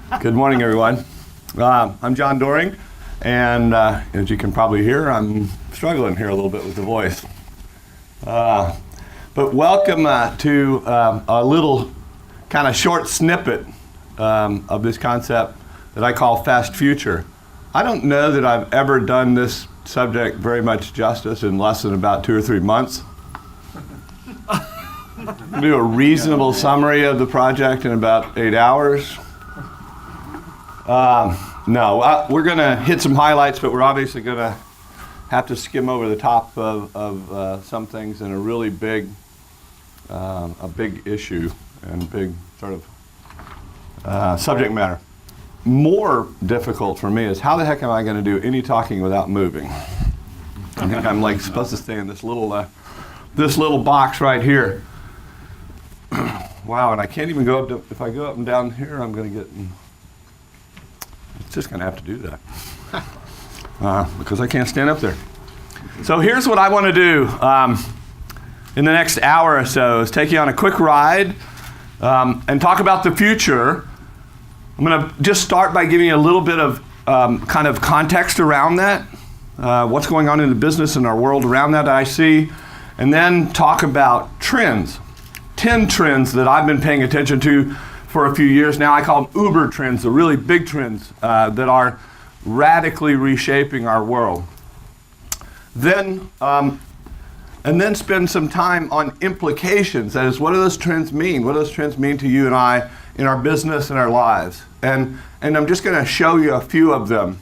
Good morning, everyone. I'm John Doring, and as you can probably hear, I'm struggling here a little bit with the voice. But welcome to a little kind of short snippet of this concept that I call fast future. I don't know that I've ever done this subject very much justice in less than about 2 or 3 months. Do a reasonable summary of the project in about 8 hours. We're going to hit some highlights, but we're obviously going to have to skim over the top of some things in a really big issue and big sort of subject matter. More difficult for me is how the heck am I going to do any talking without moving? I think I'm like supposed to stay in this little box right here. Wow, and I can't even go up to, if I go up and down here, I'm going to get, it's just going to have to do that because I can't stand up there. So here's what I want to do in the next hour or so is take you on a quick ride and talk about the future. I'm going to just start by giving you a little bit of kind of context around that, what's going on in the business and our world around that I see, and then talk about trends. 10 trends that I've been paying attention to for a few years now. I call them uber trends, the really big trends that are radically reshaping our world. Then, and then spend some time on implications. That is, what do those trends mean? What do those trends mean to you and I in our business and our lives? And I'm just going to show you a few of them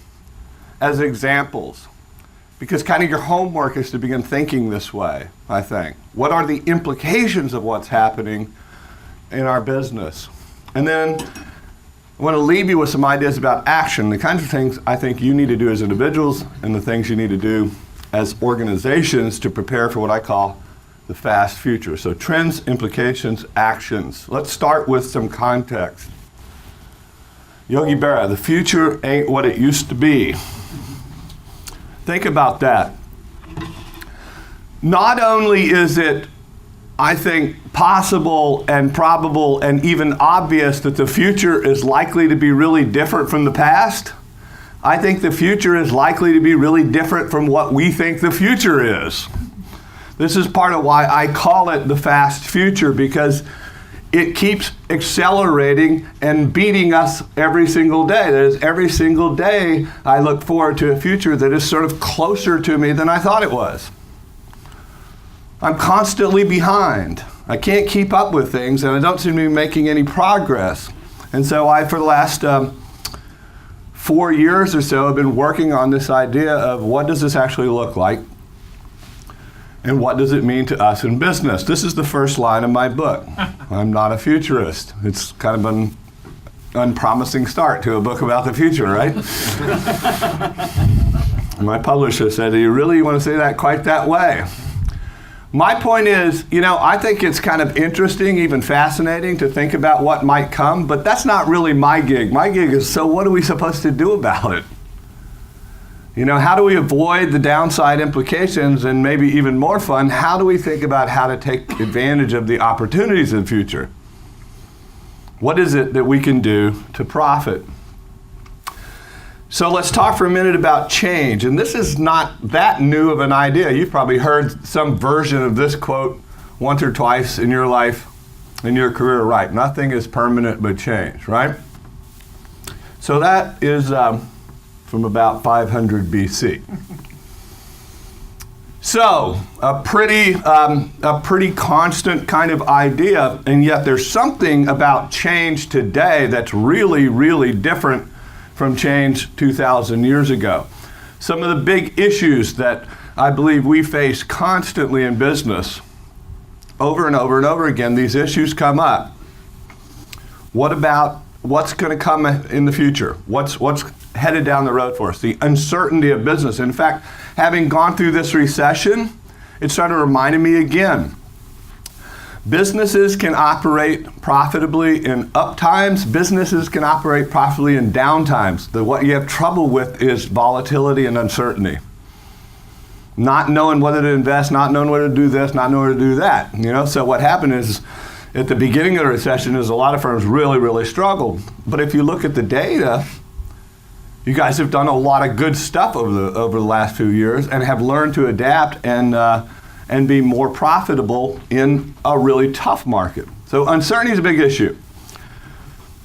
as examples. Because kind of your homework is to begin thinking this way, I think. What are the implications of what's happening in our business? And then I want to leave you with some ideas about action, the kinds of things I think you need to do as individuals and the things you need to do as organizations to prepare for what I call the fast future. So trends, implications, actions. Let's start with some context. Yogi Berra, the future ain't what it used to be. Think about that. Not only is it, I think, possible and probable and even obvious that the future is likely to be really different from the past, I think the future is likely to be really different from what we think the future is. This is part of why I call it the fast future, because it keeps accelerating and beating us every single day. That is, every single day I look forward to a future that is sort of closer to me than I thought it was. I'm constantly behind. I can't keep up with things, and I don't seem to be making any progress. And so for the last 4 years or so, I've been working on this idea of what does this actually look like? And what does it mean to us in business? This is the first line of my book. I'm not a futurist. It's kind of an unpromising start to a book about the future, right? My publisher said, do you really want to say that quite that way? My point is, I think it's kind of interesting, even fascinating to think about what might come, but that's not really my gig. My gig is, so what are we supposed to do about it? How do we avoid the downside implications, and maybe even more fun, how do we think about how to take advantage of the opportunities in the future? What is it that we can do to profit? So let's talk for a minute about change. And this is not that new of an idea. You've probably heard some version of this quote once or twice in your life, in your career, right? Nothing is permanent but change, right? So that is from about 500 BC. So a pretty constant kind of idea, and yet there's something about change today that's really, really different from change 2,000 years ago. Some of the big issues that I believe we face constantly in business, over and over and over again, these issues come up. What about what's going to come in the future? What's headed down the road for us? The uncertainty of business. In fact, having gone through this recession, it started reminding me again. Businesses can operate profitably in up times. Businesses can operate profitably in down times. What you have trouble with is volatility and uncertainty. Not knowing whether to invest, not knowing whether to do this, not knowing whether to do that. So what happened is at the beginning of the recession is a lot of firms really, really struggled. But if you look at the data, you guys have done a lot of good stuff over the last few years and have learned to adapt and be more profitable in a really tough market. So uncertainty is a big issue.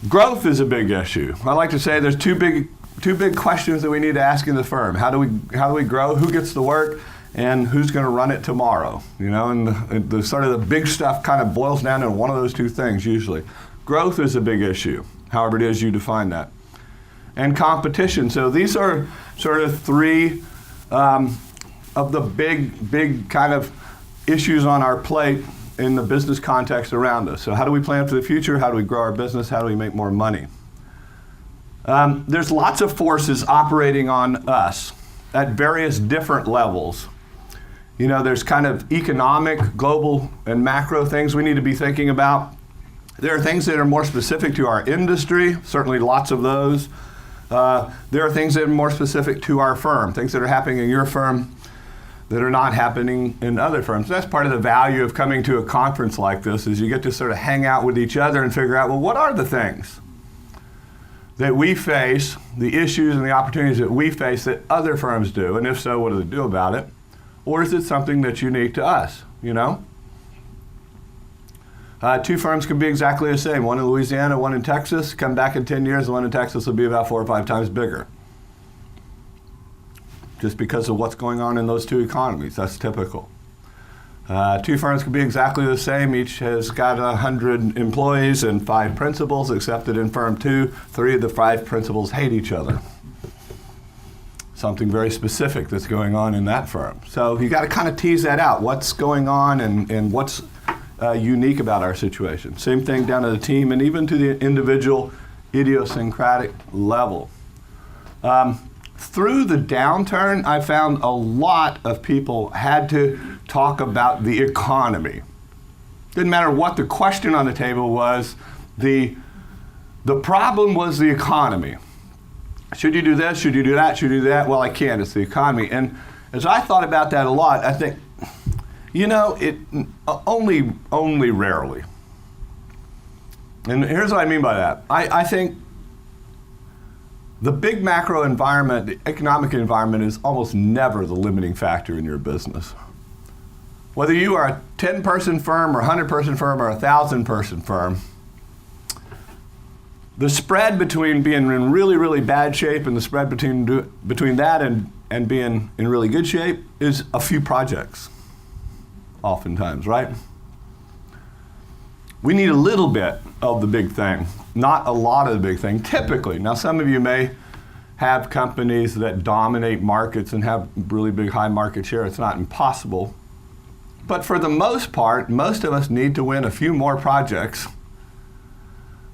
Growth is a big issue. I like to say there's two big questions that we need to ask in the firm. How do we grow? Who gets the work? And who's going to run it tomorrow? You know, and the sort of the big stuff kind of boils down to one of those two things usually. Growth is a big issue, however it is you define that. And competition. So these are sort of three of the big kind of issues on our plate in the business context around us. So how do we plan for the future? How do we grow our business? How do we make more money? There's lots of forces operating on us at various different levels. You know, there's kind of economic, global, and macro things we need to be thinking about. There are things that are more specific to our industry, certainly lots of those. There are things that are more specific to our firm, things that are happening in your firm that are not happening in other firms. That's part of the value of coming to a conference like this, is you get to sort of hang out with each other and figure out, well, what are the things that we face, the issues and the opportunities that we face that other firms do, and if so, what do they do about it? Or is it something that's unique to us, you know? Two firms can be exactly the same, one in Louisiana, one in Texas. Come back in 10 years, the one in Texas will be about 4 or 5 times bigger. Just because of what's going on in those two economies, that's typical. Two firms can be exactly the same. Each has got 100 employees and 5 principals, except that in firm 2, 3 of the 5 principals hate each other. Something very specific that's going on in that firm. So you got to kind of tease that out. What's going on and what's unique about our situation. Same thing down to the team and even to the individual idiosyncratic level. Through the downturn, I found a lot of people had to talk about the economy. Didn't matter what the question on the table was, the problem was the economy. Should you do this? Should you do that? Should you do that? Well, I can't. It's the economy. And as I thought about that a lot, I think, you know, it only rarely. And here's what I mean by that. I think the big macro environment, the economic environment, is almost never the limiting factor in your business. Whether you are a 10-person firm or a 100-person firm or a 1,000-person firm, the spread between being in really, really bad shape and the spread between that and being in really good shape is a few projects, oftentimes, right? We need a little bit of the big thing, not a lot of the big thing, typically. Now, some of you may have companies that dominate markets and have really big high market share. It's not impossible. But for the most part, most of us need to win a few more projects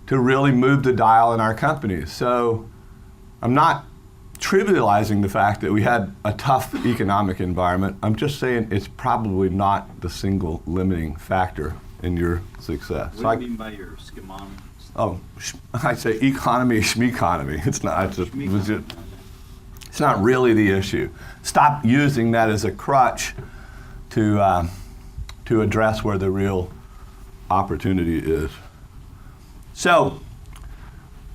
to really move the dial in our companies. So I'm not trivializing the fact that we had a tough economic environment. I'm just saying it's probably not the single limiting factor in your success. What do you mean by your schemonics? Oh, I say economy, schmeconomy. It's not really the issue. Stop using that as a crutch to address where the real opportunity is. So,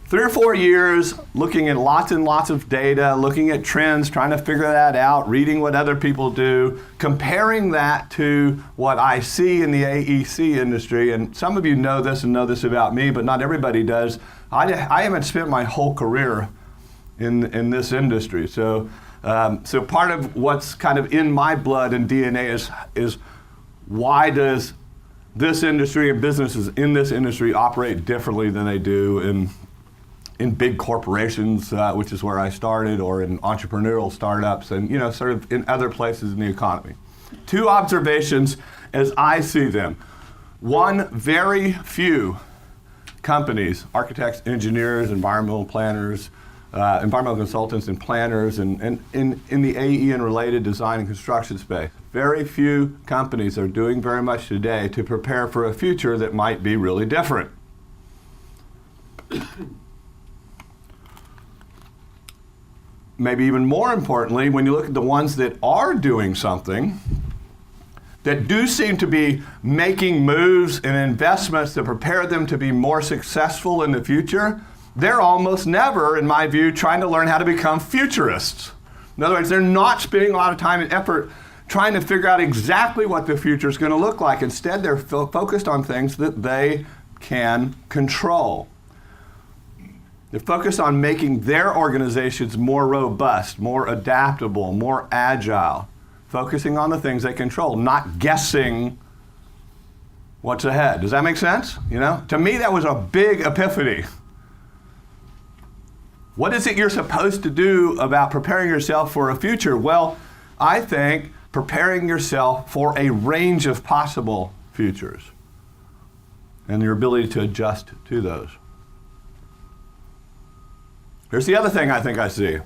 3 or 4 years looking at lots and lots of data, looking at trends, trying to figure that out, reading what other people do, comparing that to what I see in the AEC industry. And some of you know this and know this about me, but not everybody does. I haven't spent my whole career in this industry. So part of what's kind of in my blood and DNA is why does this industry and businesses in this industry operate differently than they do in big corporations, which is where I started, or in entrepreneurial startups, and sort of in other places in the economy. 2 observations as I see them. One, very few companies, architects, engineers, environmental planners, environmental consultants and planners, and in the AE and related design and construction space, very few companies are doing very much today to prepare for a future that might be really different. Maybe even more importantly, when you look at the ones that are doing something, that do seem to be making moves and investments to prepare them to be more successful in the future, they're almost never, in my view, trying to learn how to become futurists. In other words, they're not spending a lot of time and effort trying to figure out exactly what the future is going to look like. Instead, they're focused on things that they can control. They're focused on making their organizations more robust, more adaptable, more agile, focusing on the things they control, not guessing what's ahead. Does that make sense? To me, that was a big epiphany. What is it you're supposed to do about preparing yourself for a future? Well, I think preparing yourself for a range of possible futures and your ability to adjust to those. Here's the other thing I think I see.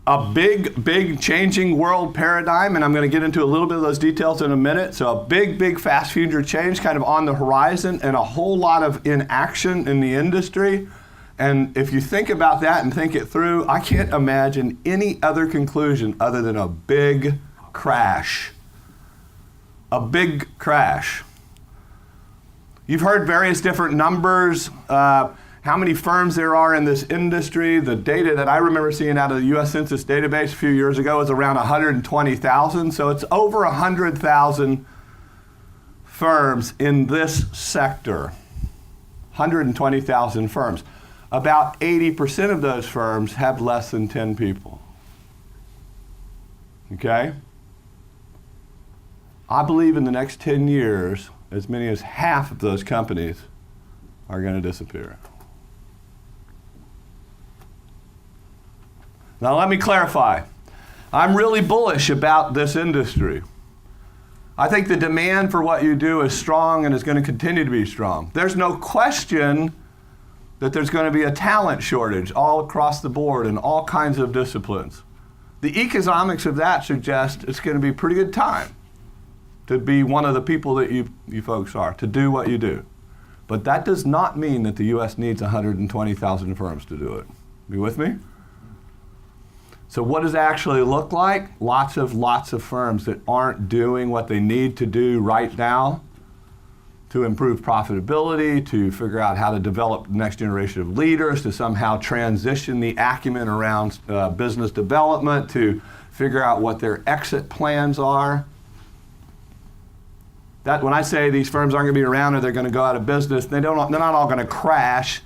A big changing world paradigm, and I'm going to get into a little bit of those details in a minute. So a big fast future change kind of on the horizon and a whole lot of inaction in the industry. And if you think about that and think it through, I can't imagine any other conclusion other than a big crash. A big crash. You've heard various different numbers, how many firms there are in this industry. The data that I remember seeing out of the U.S. Census database a few years ago was around 120,000. So it's over 100,000 firms in this sector. 120,000 firms. About 80% of those firms have less than 10 people. Okay? I believe in the next 10 years, as many as half of those companies are going to disappear. Now let me clarify. I'm really bullish about this industry. I think the demand for what you do is strong and is going to continue to be strong. There's no question that there's going to be a talent shortage all across the board in all kinds of disciplines. The economics of that suggest it's going to be a pretty good time to be one of the people that you folks are, to do what you do. But that does not mean that the U.S. needs 120,000 firms to do it. You with me? So what does it actually look like? Lots of firms that aren't doing what they need to do right now to improve profitability, to figure out how to develop the next generation of leaders, to somehow transition the acumen around business development, to figure out what their exit plans are. That when I say these firms aren't going to be around or they're going to go out of business, they're not all going to crash.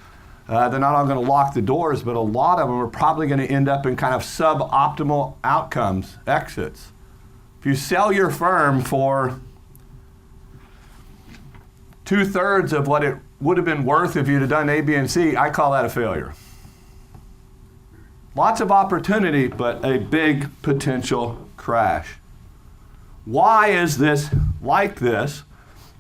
They're not all going to lock the doors, but a lot of them are probably going to end up in kind of suboptimal outcomes, exits. If you sell your firm for 2/3 of what it would have been worth if you'd have done A, B, and C, I call that a failure. Lots of opportunity, but a big potential crash. Why is this like this?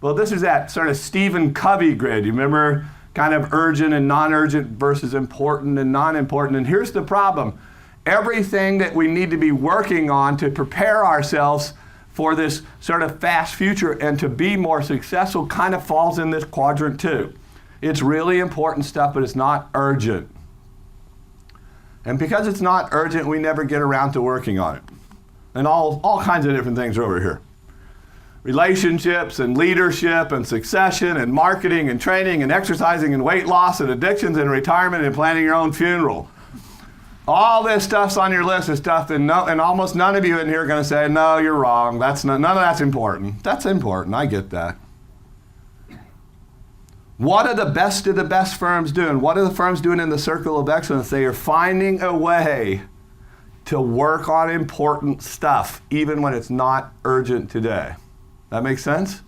Well, this is that sort of Stephen Covey grid. You remember kind of urgent and non-urgent versus important and non-important. And here's the problem. Everything that we need to be working on to prepare ourselves for this sort of fast future and to be more successful kind of falls in this quadrant too. It's really important stuff, but it's not urgent. And because it's not urgent, we never get around to working on it. And all kinds of different things are over here. Relationships and leadership and succession and marketing and training and exercising and weight loss and addictions and retirement and planning your own funeral. All this stuff's on your list of stuff and almost none of you in here are going to say, no, you're wrong. None of that's important. That's important. I get that. What are the best of the best firms doing? What are the firms doing in the circle of excellence? They are finding a way to work on important stuff, even when it's not urgent today. That makes sense?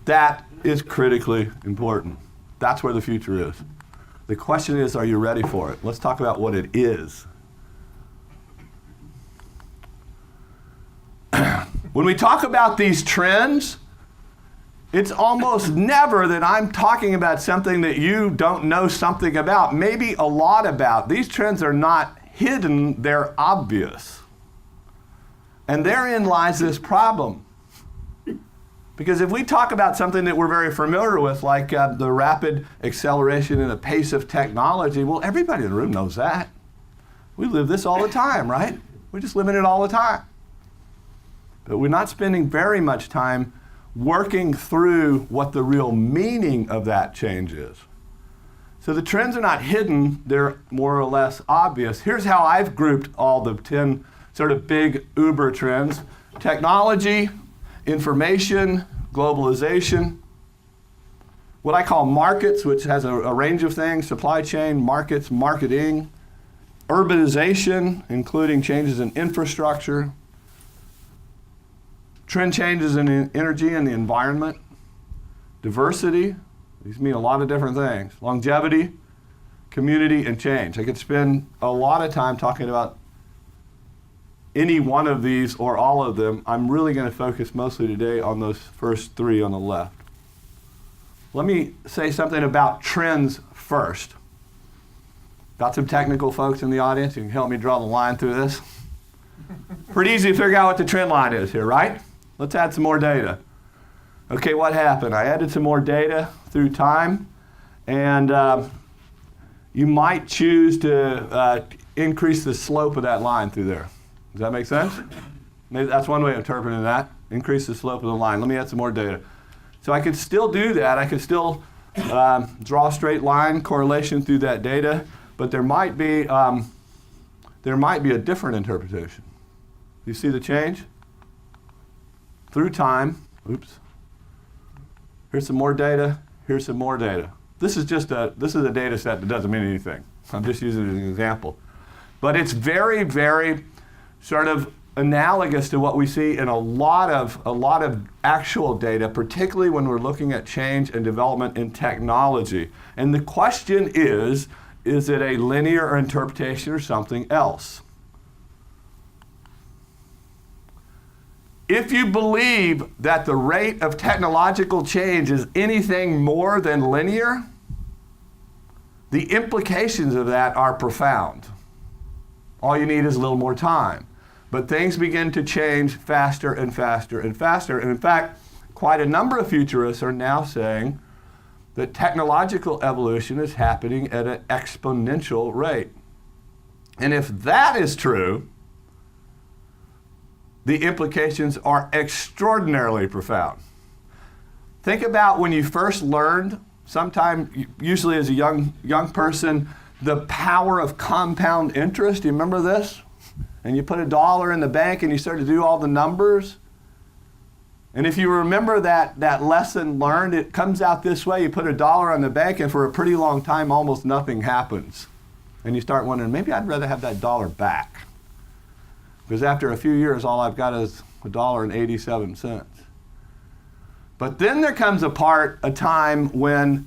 That is critically important. That's where the future is. The question is, are you ready for it? Let's talk about what it is. When we talk about these trends, it's almost never that I'm talking about something that you don't know something about, maybe a lot about. These trends are not hidden, they're obvious. And therein lies this problem. Because if we talk about something that we're very familiar with, like the rapid acceleration and the pace of technology, well, everybody in the room knows that. We live this all the time, right? We just live in it all the time. But we're not spending very much time working through what the real meaning of that change is. So the trends are not hidden, they're more or less obvious. Here's how I've grouped all the 10 sort of big Uber trends. Technology, information, globalization, what I call markets, which has a range of things, supply chain, markets, marketing, urbanization, including changes in infrastructure, trend changes in energy and the environment, diversity, these mean a lot of different things, longevity, community, and change. I could spend a lot of time talking about any one of these or all of them. I'm really going to focus mostly today on those first three on the left. Let me say something about trends first. Got some technical folks in the audience who can help me draw the line through this. Pretty easy to figure out what the trend line is here, right? Let's add some more data. Okay, what happened? I added some more data through time, and you might choose to increase the slope of that line through there. Does that make sense? Maybe that's one way of interpreting that. Increase the slope of the line. Let me add some more data. So I could still do that. I could still draw a straight line correlation through that data, but there might be a different interpretation. You see the change? Through time. Oops. Here's some more data. Here's some more data. This is a data set that doesn't mean anything. I'm just using it as an example. But it's very, very sort of analogous to what we see in a lot of actual data, particularly when we're looking at change and development in technology. And the question is it a linear interpretation or something else? If you believe that the rate of technological change is anything more than linear, the implications of that are profound. All you need is a little more time. But things begin to change faster and faster and faster. And in fact, quite a number of futurists are now saying that technological evolution is happening at an exponential rate. And if that is true, the implications are extraordinarily profound. Think about when you first learned, sometime, usually as a young person, the power of compound interest. Do you remember this? And you put $1 in the bank and you start to do all the numbers. And if you remember that lesson learned, it comes out this way. You put $1 on the bank and for a pretty long time, almost nothing happens. And you start wondering, maybe I'd rather have that dollar back. Because after a few years, all I've got is $1.87. But then there comes a time when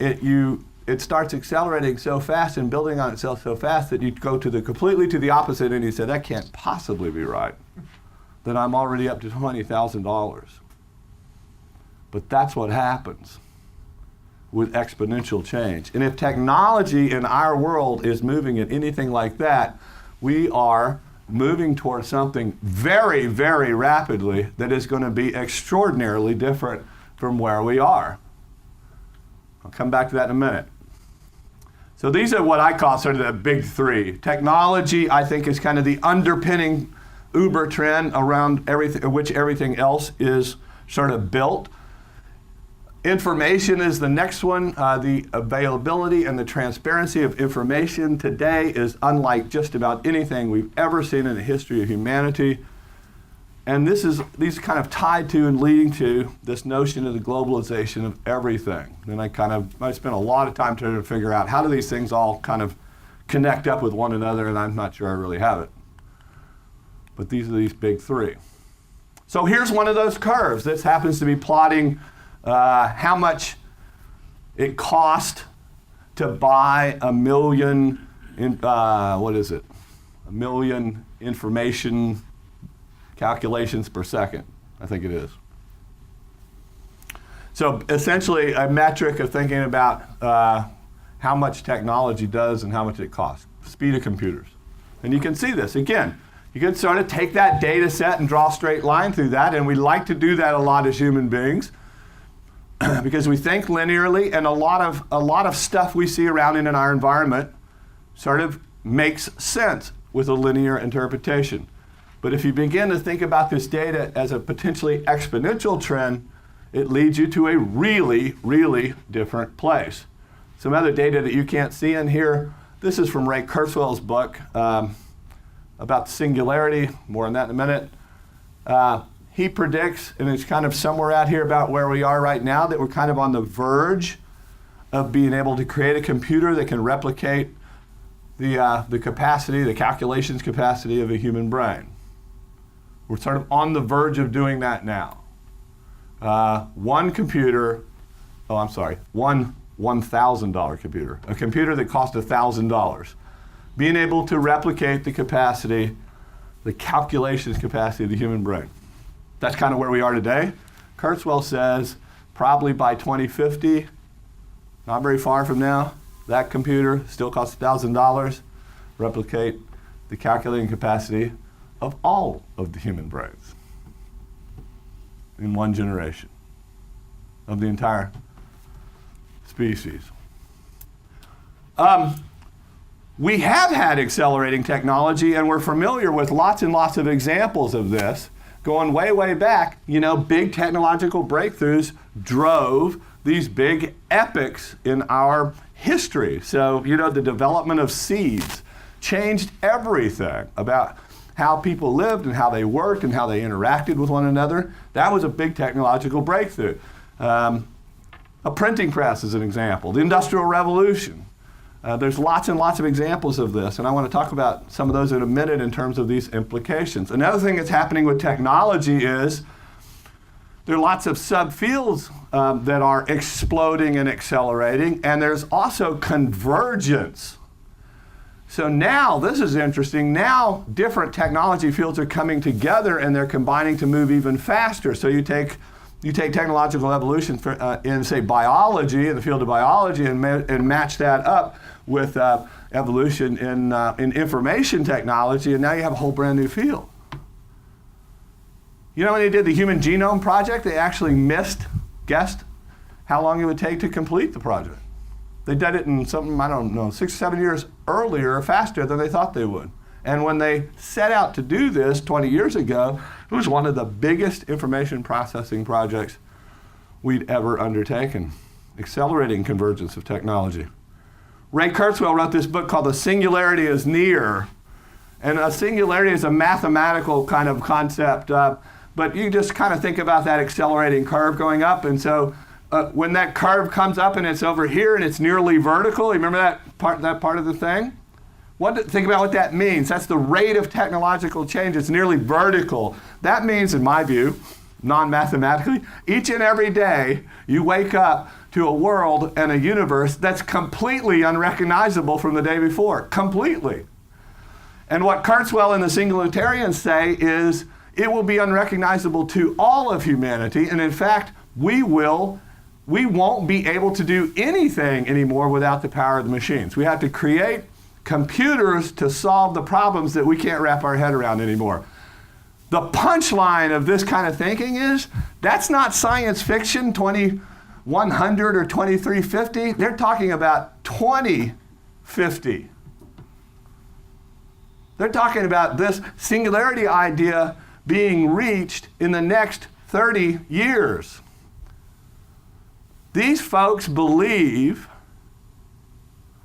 it starts accelerating so fast and building on itself so fast that you go completely to the opposite and you say, that can't possibly be right. Then I'm already up to $20,000. But that's what happens with exponential change. And if technology in our world is moving at anything like that, we are moving towards something very, very rapidly that is going to be extraordinarily different from where we are. I'll come back to that in a minute. So these are what I call sort of the big three. Technology, I think, is kind of the underpinning Uber trend around which everything else is sort of built. Information is the next one. The availability and the transparency of information today is unlike just about anything we've ever seen in the history of humanity. And these kind of tied to and leading to this notion of the globalization of everything. And I spent a lot of time trying to figure out how do these things all kind of connect up with one another, and I'm not sure I really have it. But these are these big three. So here's one of those curves. This happens to be plotting how much it cost to buy a million information calculations per second, I think it is. So essentially a metric of thinking about how much technology does and how much it costs, speed of computers. And you can see this. Again, you can sort of take that data set and draw a straight line through that, and we like to do that a lot as human beings because we think linearly, and a lot of stuff we see around in our environment sort of makes sense with a linear interpretation. But if you begin to think about this data as a potentially exponential trend, it leads you to a really, really different place. Some other data that you can't see in here, this is from Ray Kurzweil's book about singularity, more on that in a minute. He predicts, and it's kind of somewhere out here about where we are right now, that we're kind of on the verge of being able to create a computer that can replicate the capacity, the calculations capacity of a human brain. We're sort of on the verge of doing that now. One $1,000 computer, a computer that cost $1,000, being able to replicate the capacity, the calculations capacity of the human brain. That's kind of where we are today. Kurzweil says probably by 2050, not very far from now, that computer still costs $1,000, replicate the calculating capacity of all of the human brains in one generation of the entire species. We have had accelerating technology, and we're familiar with lots and lots of examples of this. Going way, way back, big technological breakthroughs drove these big epics in our history. So, the development of seeds changed everything about how people lived and how they worked and how they interacted with one another. That was a big technological breakthrough. A printing press is an example. The Industrial Revolution. There's lots and lots of examples of this, and I want to talk about some of those in a minute in terms of these implications. Another thing that's happening with technology is there are lots of subfields that are exploding and accelerating, and there's also convergence. So now, this is interesting, now different technology fields are coming together and they're combining to move even faster. So you take technological evolution in, say, biology, in the field of biology, and match that up with evolution in information technology, and now you have a whole brand new field. When they did the Human Genome Project, they actually guessed how long it would take to complete the project. They did it in 6 or 7 years earlier, faster than they thought they would. And when they set out to do this 20 years ago, it was one of the biggest information processing projects we'd ever undertaken, accelerating convergence of technology. Ray Kurzweil wrote this book called The Singularity is Near. And a singularity is a mathematical kind of concept, but you just kind of think about that accelerating curve going up. And so when that curve comes up and it's over here and it's nearly vertical, you remember that part of the thing? Think about what that means. That's the rate of technological change. It's nearly vertical. That means, in my view, non-mathematically, each and every day you wake up to a world and a universe that's completely unrecognizable from the day before. Completely. And what Kurzweil and the singularitarians say is it will be unrecognizable to all of humanity, and in fact, we won't be able to do anything anymore without the power of the machines. We have to create computers to solve the problems that we can't wrap our head around anymore. The punchline of this kind of thinking is that's not science fiction 2100 or 2350. They're talking about 2050. They're talking about this singularity idea being reached in the next 30 years. These folks believe,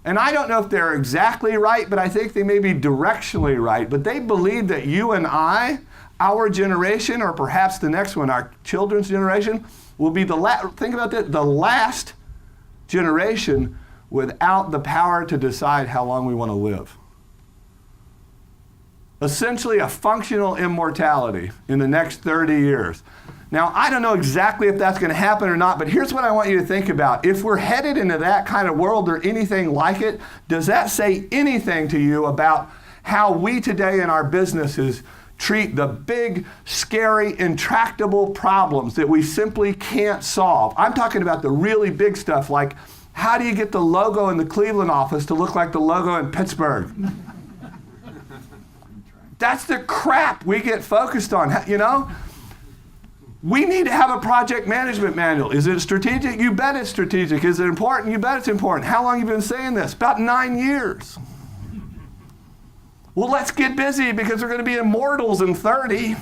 and I don't know if they're exactly right, but I think they may be directionally right, but they believe that you and I, our generation, or perhaps the next one, our children's generation, will be the last generation without the power to decide how long we want to live. Essentially a functional immortality in the next 30 years. Now, I don't know exactly if that's going to happen or not, but here's what I want you to think about. If we're headed into that kind of world or anything like it, does that say anything to you about how we today in our businesses treat the big, scary, intractable problems that we simply can't solve? I'm talking about the really big stuff, like how do you get the logo in the Cleveland office to look like the logo in Pittsburgh? That's the crap we get focused on, We need to have a project management manual. Is it strategic? You bet it's strategic. Is it important? You bet it's important. How long have you been saying this? About 9 years. Well, let's get busy because we're going to be immortals in 30.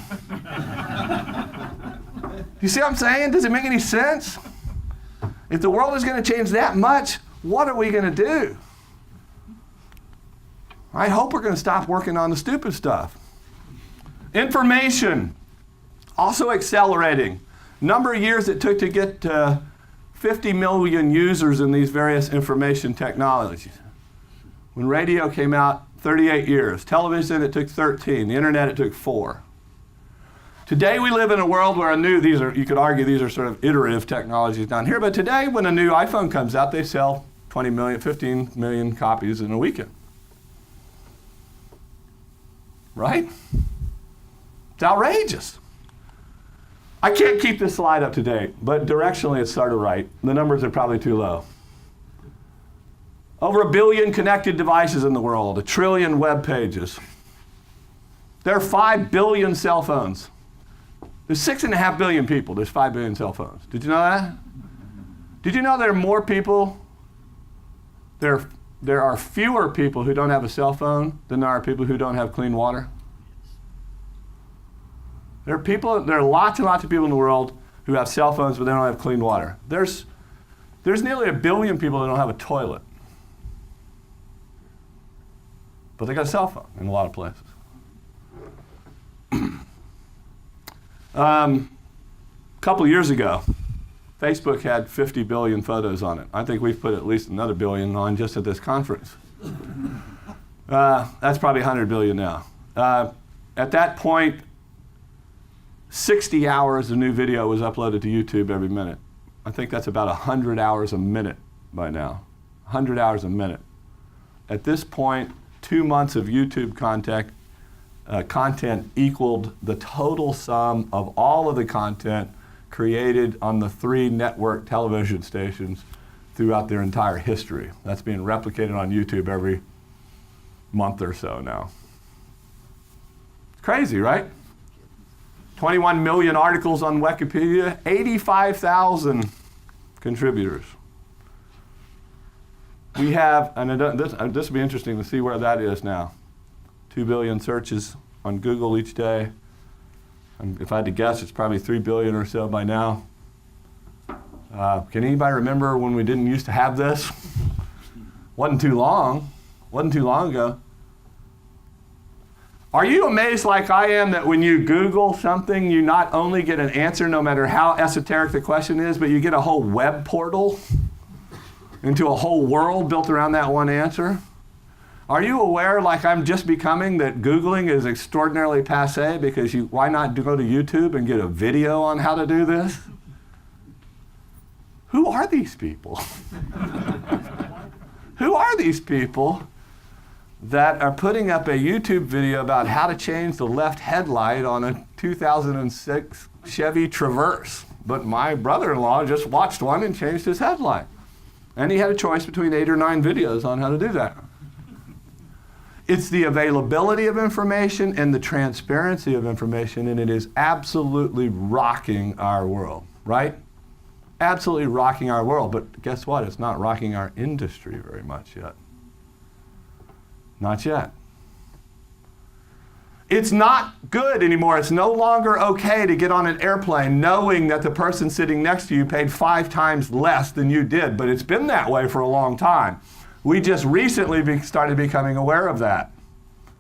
You see what I'm saying? Does it make any sense? If the world is going to change that much, what are we going to do? I hope we're going to stop working on the stupid stuff. Information, also accelerating. Number of years it took to get 50 million users in these various information technologies. When radio came out, 38 years. Television, it took 13. The internet, it took 4. Today we live in a world where you could argue these are sort of iterative technologies down here, but today when a new iPhone comes out, they sell 20 million, 15 million copies in a weekend. Right? It's outrageous. I can't keep this slide up to date, but directionally it's sort of right. The numbers are probably too low. Over 1 billion connected devices in the world, 1 trillion web pages. There are 5 billion cell phones. There's 6.5 billion people. There's 5 billion cell phones. Did you know that? Did you know there are more people, there are fewer people who don't have a cell phone than there are people who don't have clean water? There are lots and lots of people in the world who have cell phones but they don't have clean water. There's nearly 1 billion people that don't have a toilet. But they got a cell phone in a lot of places. A couple of years ago, Facebook had 50 billion photos on it. I think we've put at least another billion on just at this conference. That's probably 100 billion now. At that point, 60 hours of new video was uploaded to YouTube every minute. I think that's about 100 hours a minute by now. 100 hours a minute. At this point, 2 months of YouTube content equaled the total sum of all of the content created on the 3 network television stations throughout their entire history. That's being replicated on YouTube every month or so now. It's crazy, right? 21 million articles on Wikipedia, 85,000 contributors. We have, and this will be interesting to see where that is now. 2 billion searches on Google each day. And if I had to guess, it's probably 3 billion or so by now. Can anybody remember when we didn't used to have this? Wasn't too long ago. Are you amazed like I am that when you Google something, you not only get an answer no matter how esoteric the question is, but you get a whole web portal into a whole world built around that one answer? Are you aware, like I'm just becoming, that Googling is extraordinarily passé because why not go to YouTube and get a video on how to do this? Who are these people? Who are these people that are putting up a YouTube video about how to change the left headlight on a 2006 Chevy Traverse? But my brother-in-law just watched one and changed his headlight. And he had a choice between 8 or 9 videos on how to do that. It's the availability of information and the transparency of information, and it is absolutely rocking our world, right? Absolutely rocking our world, but guess what? It's not rocking our industry very much yet. Not yet. It's not good anymore. It's no longer okay to get on an airplane knowing that the person sitting next to you paid 5 times less than you did, but it's been that way for a long time. We just recently started becoming aware of that.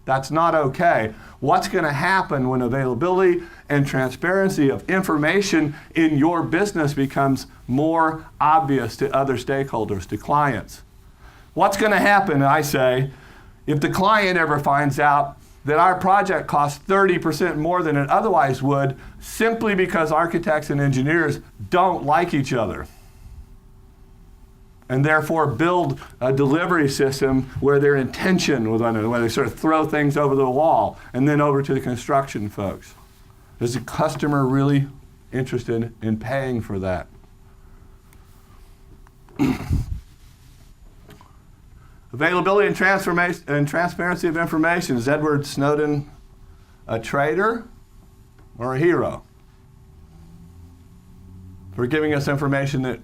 That's not okay. What's going to happen when availability and transparency of information in your business becomes more obvious to other stakeholders, to clients? What's going to happen, I say, if the client ever finds out that our project costs 30% more than it otherwise would simply because architects and engineers don't like each other, and therefore build a delivery system where they're in tension with one another, where they sort of throw things over the wall and then over to the construction folks? Is the customer really interested in paying for that? Availability and transparency of information. Is Edward Snowden a traitor or a hero for giving us information that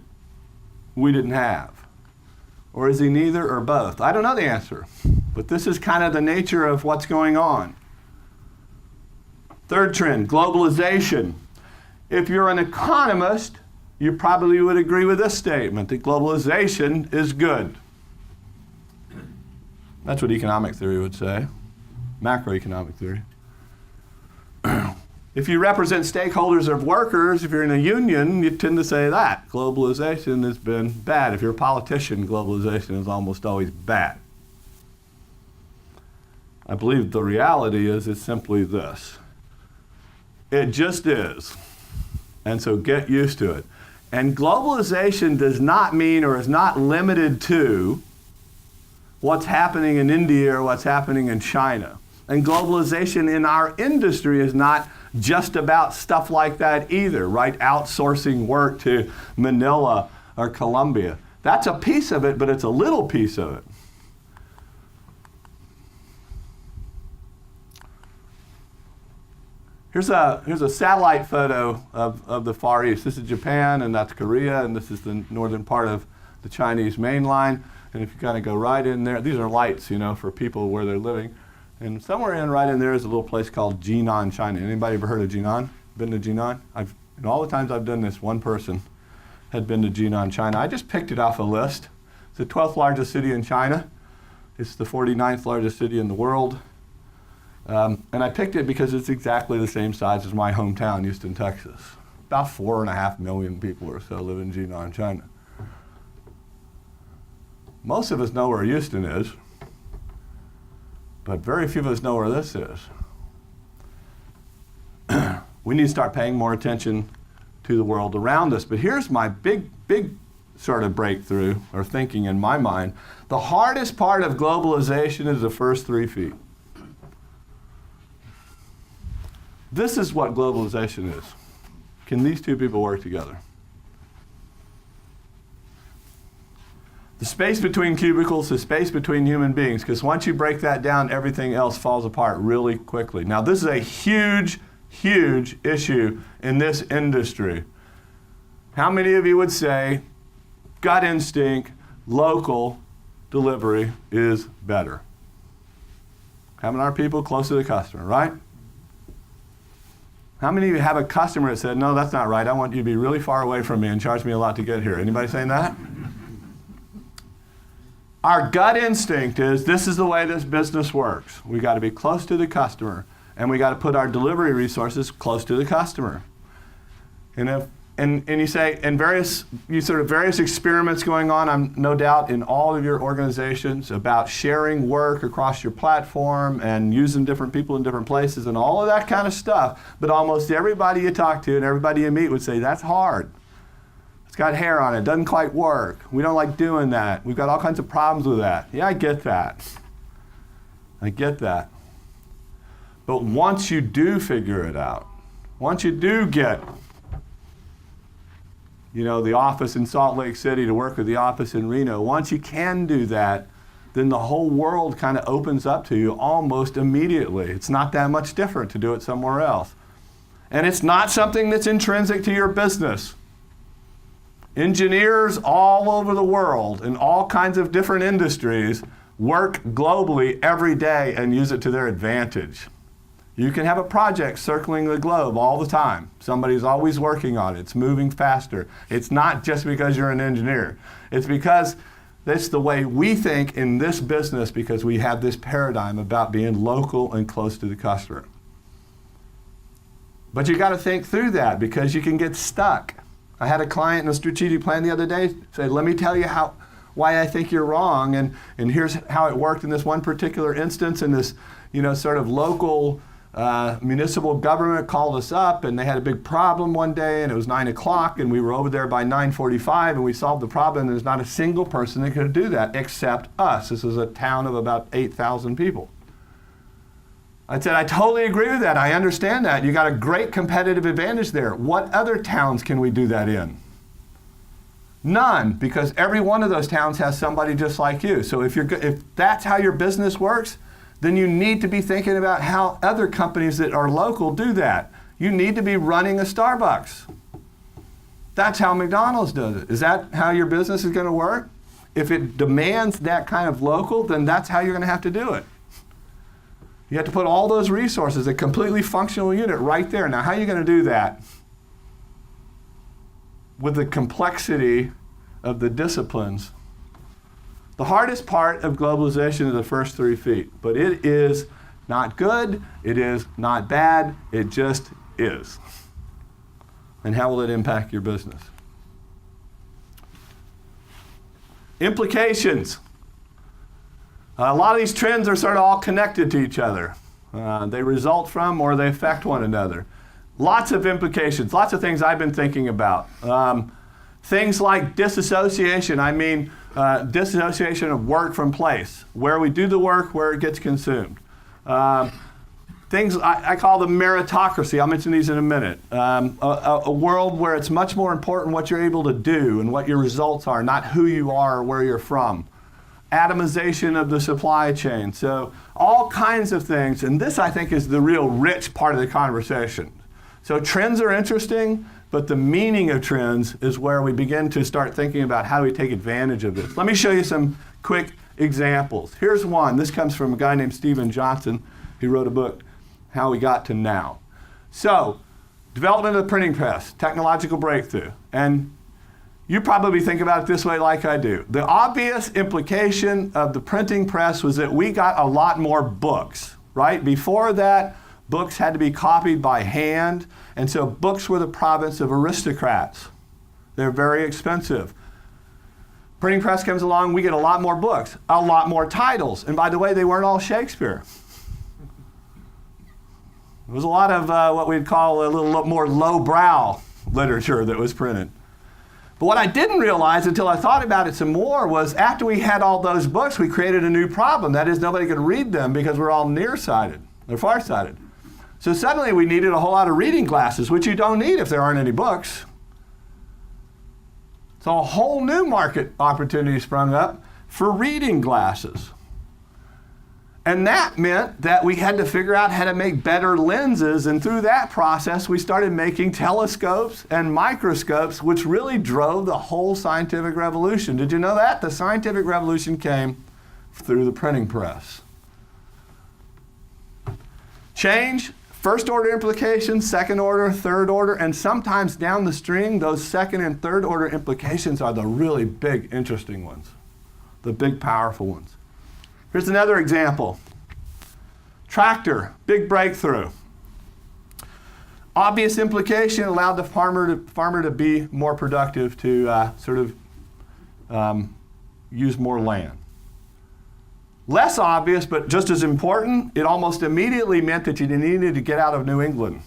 we didn't have? Or is he neither or both? I don't know the answer. But this is kind of the nature of what's going on. Third trend, globalization. If you're an economist, you probably would agree with this statement, that globalization is good. That's what economic theory would say, macroeconomic theory. If you represent stakeholders of workers, if you're in a union, you tend to say that. Globalization has been bad. If you're a politician, globalization is almost always bad. I believe the reality is it's simply this. It just is. And so get used to it. And globalization does not mean or is not limited to what's happening in India or what's happening in China. And globalization in our industry is not just about stuff like that either, right? Outsourcing work to Manila or Colombia. That's a piece of it, but it's a little piece of it. Here's a satellite photo of the Far East. This is Japan, and that's Korea, and this is the northern part of the Chinese mainline. And if you kind of go right in there, these are lights, for people where they're living. And somewhere right in there is a little place called Jinan, China. Anybody ever heard of Jinan? Been to Jinan? In all the times I've done this, one person had been to Jinan, China. I just picked it off a list. It's the 12th largest city in China. It's the 49th largest city in the world. And I picked it because it's exactly the same size as my hometown, Houston, Texas. About 4.5 million people or so live in Jinan, China. Most of us know where Houston is, but very few of us know where this is. We need to start paying more attention to the world around us. But here's my big sort of breakthrough or thinking in my mind. The hardest part of globalization is the first 3 feet. This is what globalization is. Can these two people work together? The space between cubicles, the space between human beings, because once you break that down, everything else falls apart really quickly. Now, this is a huge, huge issue in this industry. How many of you would say gut instinct, local delivery is better? Having our people close to the customer, right? How many of you have a customer that said, no, that's not right, I want you to be really far away from me and charge me a lot to get here? Anybody saying that? Our gut instinct is this is the way this business works. We got to be close to the customer, and we got to put our delivery resources close to the customer. And you say, various experiments going on, I'm no doubt in all of your organizations about sharing work across your platform and using different people in different places and all of that kind of stuff. But almost everybody you talk to and everybody you meet would say, that's hard. It's got hair on it, doesn't quite work. We don't like doing that. We've got all kinds of problems with that. Yeah, I get that. I get that. But once you do figure it out, once you do get the office in Salt Lake City to work with the office in Reno, once you can do that, then the whole world kind of opens up to you almost immediately. It's not that much different to do it somewhere else. And it's not something that's intrinsic to your business. Engineers all over the world in all kinds of different industries work globally every day and use it to their advantage. You can have a project circling the globe all the time. Somebody's always working on it. It's moving faster. It's not just because you're an engineer. It's because that's the way we think in this business, because we have this paradigm about being local and close to the customer. But you got to think through that, because you can get stuck. I had a client in a strategic plan the other day say, let me tell you why I think you're wrong, and here's how it worked in this one particular instance. And this sort of local municipal government called us up, and they had a big problem one day, and it was 9 o'clock, and we were over there by 9:45, and we solved the problem. There's not a single person that could do that except us. This is a town of about 8,000 people. I said, I totally agree with that. I understand that. You got a great competitive advantage there. What other towns can we do that in? None, because every one of those towns has somebody just like you. So if that's how your business works, then you need to be thinking about how other companies that are local do that. You need to be running a Starbucks. That's how McDonald's does it. Is that how your business is going to work? if it demands that kind of local, then that's how you're going to have to do it. You have to put all those resources, a completely functional unit right there. Now, how are you going to do that? With the complexity of the disciplines. The hardest part of globalization is the first 3 feet, but it is not good, it is not bad, it just is. And how will it impact your business? Implications. A lot of these trends are sort of all connected to each other. They result from or they affect one another. Lots of implications, lots of things I've been thinking about. Things like disassociation. I mean, disassociation of work from place, where we do the work, where it gets consumed. Things I call them meritocracy. I'll mention these in a minute. A world where it's much more important what you're able to do and what your results are, not who you are or where you're from. Atomization of the supply chain. So all kinds of things. And this, I think, is the real rich part of the conversation. So trends are interesting, but the meaning of trends is where we begin to start thinking about how do we take advantage of this. Let me show you some quick examples. Here's one. This comes from a guy named Stephen Johnson. He wrote a book, How We Got to Now. So, development of the printing press, technological breakthrough. And you probably think about it this way like I do. The obvious implication of the printing press was that we got a lot more books, right? Before that, books had to be copied by hand, and so books were the province of aristocrats. They're very expensive. Printing press comes along, we get a lot more books, a lot more titles. And by the way, they weren't all Shakespeare. There was a lot of what we'd call a little more lowbrow literature that was printed. But what I didn't realize until I thought about it some more was after we had all those books, we created a new problem. That is, nobody could read them because we're all nearsighted or farsighted. So suddenly we needed a whole lot of reading glasses, which you don't need if there aren't any books. So a whole new market opportunity sprung up for reading glasses. And that meant that we had to figure out how to make better lenses, and through that process we started making telescopes and microscopes, which really drove the whole scientific revolution. Did you know that? The scientific revolution came through the printing press. Change, first order implications, second order, third order, and sometimes down the string, those second and third order implications are the really big, interesting ones, the big, powerful ones. Here's another example. Tractor, big breakthrough. Obvious implication, allowed the farmer to be more productive, to use more land. Less obvious, but just as important, it almost immediately meant that you needed to get out of New England.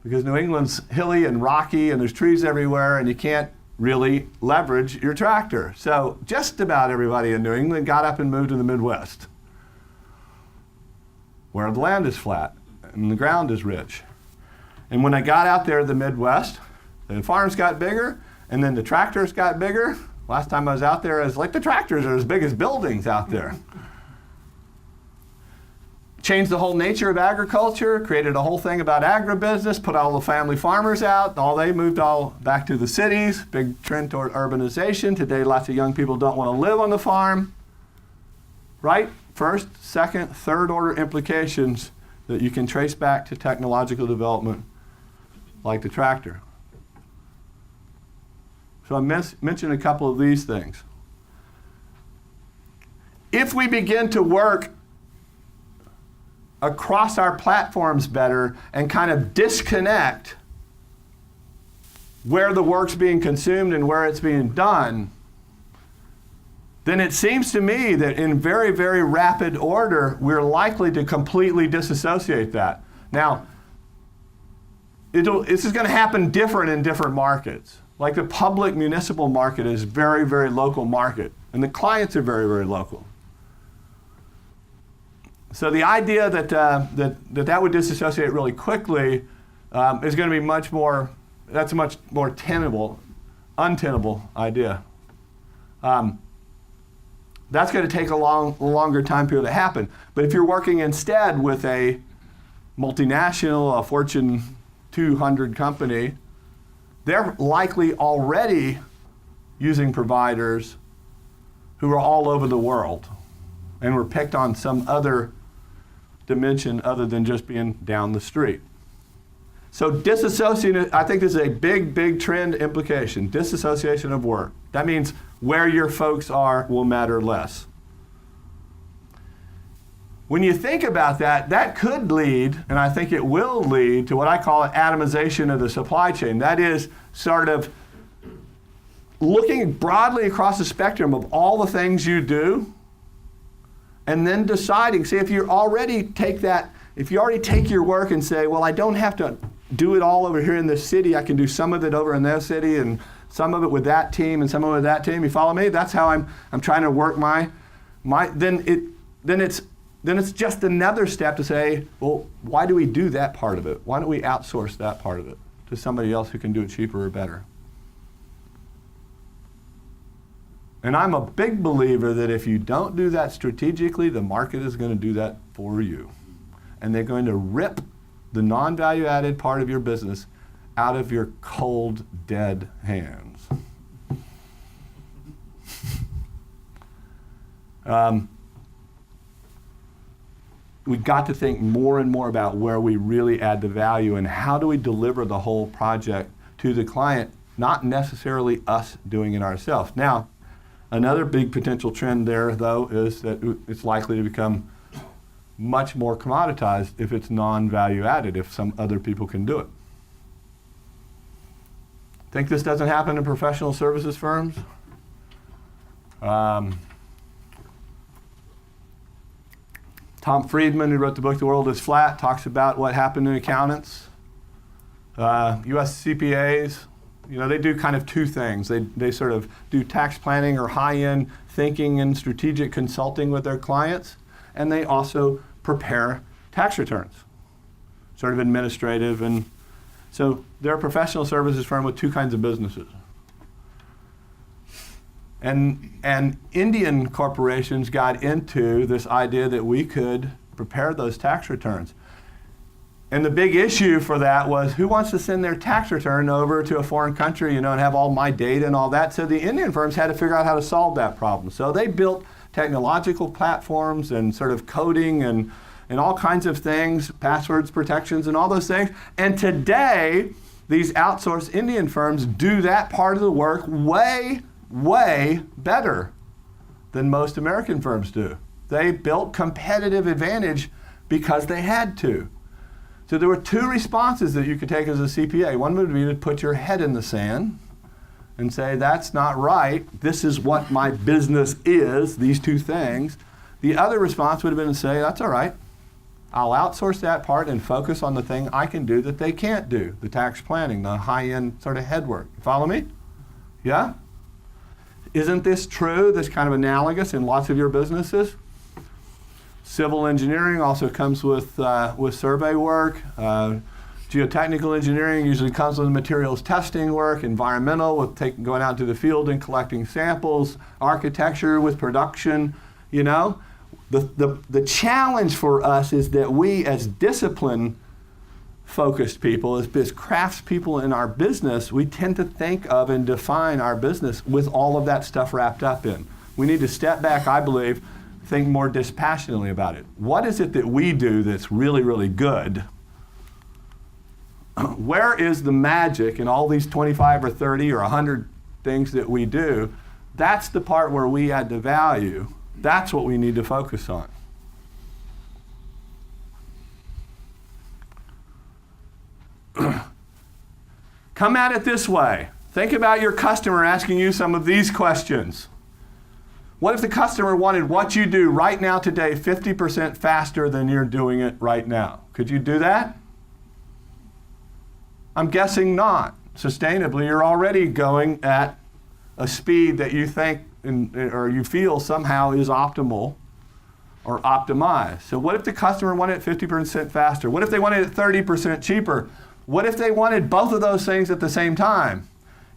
Because New England's hilly and rocky and there's trees everywhere and you can't really leverage your tractor. So just about everybody in New England got up and moved to the Midwest, where the land is flat and the ground is rich. And when I got out there to the Midwest, the farms got bigger and then the tractors got bigger. Last time I was out there, it was like the tractors are as big as buildings out there. Changed the whole nature of agriculture, created a whole thing about agribusiness, put all the family farmers out, they moved all back to the cities, big trend toward urbanization. Today, lots of young people don't want to live on the farm, right? First, second, third order implications that you can trace back to technological development like the tractor. So I mentioned a couple of these things. If we begin to work across our platforms better and kind of disconnect where the work's being consumed and where it's being done, then it seems to me that in very, very rapid order, we're likely to completely disassociate that. Now, this is going to happen different in different markets. Like the public municipal market is very, very local market, and the clients are very, very local. So the idea that that would disassociate really quickly is going to be that's a much more untenable idea. That's going to take a longer time period to happen. But if you're working instead with a multinational, a Fortune 200 company, they're likely already using providers who are all over the world and were picked on some other dimension other than just being down the street. So disassociating, I think this is a big, big trend implication, disassociation of work. That means where your folks are will matter less. When you think about that, that could lead, and I think it will lead, to what I call an atomization of the supply chain. That is sort of looking broadly across the spectrum of all the things you do, and then deciding, see, if you already take your work and say, well, I don't have to do it all over here in this city, I can do some of it over in that city and some of it with that team and some of it with that team. You follow me? That's how I'm trying to work then it's just another step to say, well, why do we do that part of it? Why don't we outsource that part of it to somebody else who can do it cheaper or better? And I'm a big believer that if you don't do that strategically, the market is going to do that for you. And they're going to rip the non-value added part of your business out of your cold, dead hands. We've got to think more and more about where we really add the value and how do we deliver the whole project to the client, not necessarily us doing it ourselves. Now, another big potential trend there, though, is that it's likely to become much more commoditized if it's non-value added, if some other people can do it. Think this doesn't happen in professional services firms? Tom Friedman, who wrote the book The World is Flat, talks about what happened in accountants. US CPAs, they do kind of two things. They sort of do tax planning or high-end thinking and strategic consulting with their clients, and they also prepare tax returns, sort of administrative. And so they're a professional services firm with two kinds of businesses. And Indian corporations got into this idea that we could prepare those tax returns. And the big issue for that was, who wants to send their tax return over to a foreign country, and have all my data and all that? So the Indian firms had to figure out how to solve that problem. So they built technological platforms and sort of coding and all kinds of things, passwords, protections, and all those things. And today, these outsourced Indian firms do that part of the work way, way better than most American firms do. They built competitive advantage because they had to. So there were two responses that you could take as a CPA. One would be to put your head in the sand and say, that's not right. This is what my business is, these two things. The other response would have been to say, that's all right. I'll outsource that part and focus on the thing I can do that they can't do, the tax planning, the high-end sort of head work. Follow me? Yeah? Isn't this true, this kind of analogous in lots of your businesses? Civil engineering also comes with survey work. Geotechnical engineering usually comes with materials testing work. Environmental with going out to the field and collecting samples. Architecture with production. The challenge for us is that we, as discipline-focused people, as craftspeople in our business, we tend to think of and define our business with all of that stuff wrapped up in. We need to step back, I believe, think more dispassionately about it. What is it that we do that's really, really good? Where is the magic in all these 25 or 30 or 100 things that we do? That's the part where we add the value. That's what we need to focus on. Come at it this way. Think about your customer asking you some of these questions. What if the customer wanted what you do right now today 50% faster than you're doing it right now? Could you do that? I'm guessing not. Sustainably, you're already going at a speed that you think or you feel somehow is optimal or optimized. So what if the customer wanted it 50% faster? What if they wanted it 30% cheaper? What if they wanted both of those things at the same time?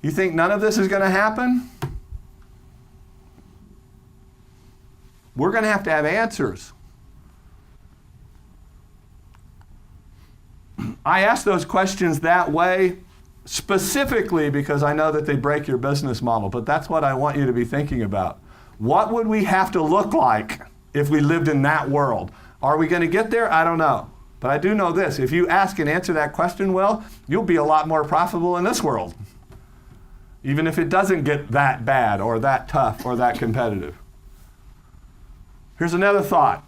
You think none of this is going to happen? We're going to have answers. I ask those questions that way specifically because I know that they break your business model, but that's what I want you to be thinking about. What would we have to look like if we lived in that world? Are we going to get there? I don't know. But I do know this. If you ask and answer that question well, you'll be a lot more profitable in this world, even if it doesn't get that bad or that tough or that competitive. Here's another thought.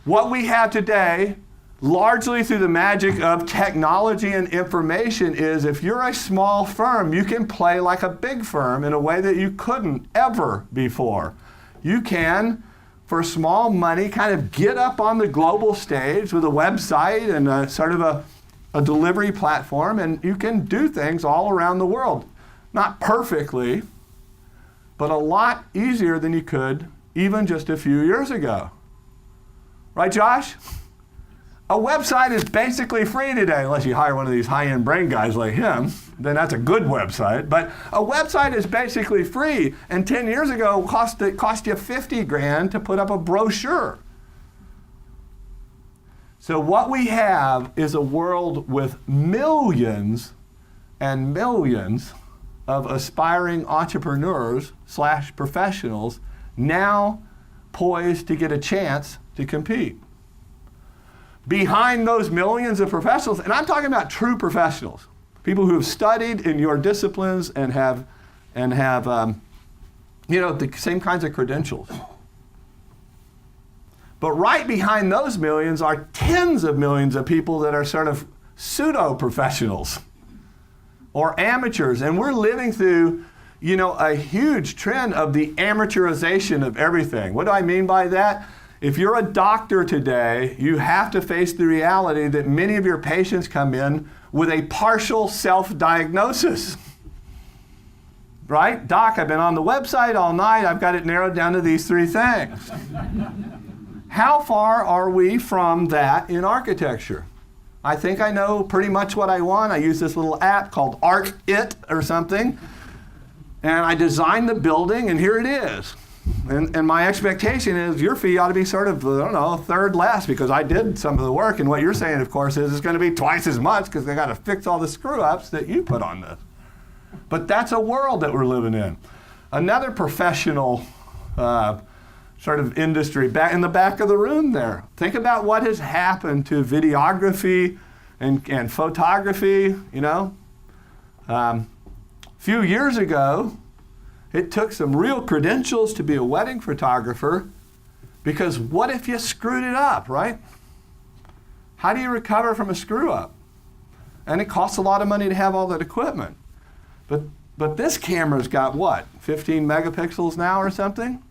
What we have today, largely through the magic of technology and information, is if you're a small firm, you can play like a big firm in a way that you couldn't ever before. You can, for small money, kind of get up on the global stage with a website and a sort of a delivery platform, and you can do things all around the world. Not perfectly, but a lot easier than you could even just a few years ago. Right, Josh? A website is basically free today, unless you hire one of these high-end brain guys like him. Then that's a good website. But a website is basically free. And 10 years ago, it cost you 50 grand to put up a brochure. So what we have is a world with millions and millions of aspiring entrepreneurs / professionals now poised to get a chance to compete. Behind those millions of professionals, and I'm talking about true professionals, people who have studied in your disciplines and have the same kinds of credentials. But right behind those millions are tens of millions of people that are sort of pseudo-professionals or amateurs, and we're living through a huge trend of the amateurization of everything. What do I mean by that? If you're a doctor today, you have to face the reality that many of your patients come in with a partial self-diagnosis. Right? Doc, I've been on the website all night. I've got it narrowed down to these 3 things. How far are we from that in architecture? I think I know pretty much what I want. I use this little app called ArcIt or something. And I designed the building, and here it is. And my expectation is your fee ought to be sort of, a third less because I did some of the work. And what you're saying, of course, is it's going to be twice as much because they got to fix all the screw-ups that you put on this. But that's a world that we're living in. Another professional sort of industry back in the back of the room there. Think about what has happened to videography and photography, A few years ago, it took some real credentials to be a wedding photographer because what if you screwed it up, right? How do you recover from a screw up? And it costs a lot of money to have all that equipment. But this camera's got what, 15 megapixels now or something?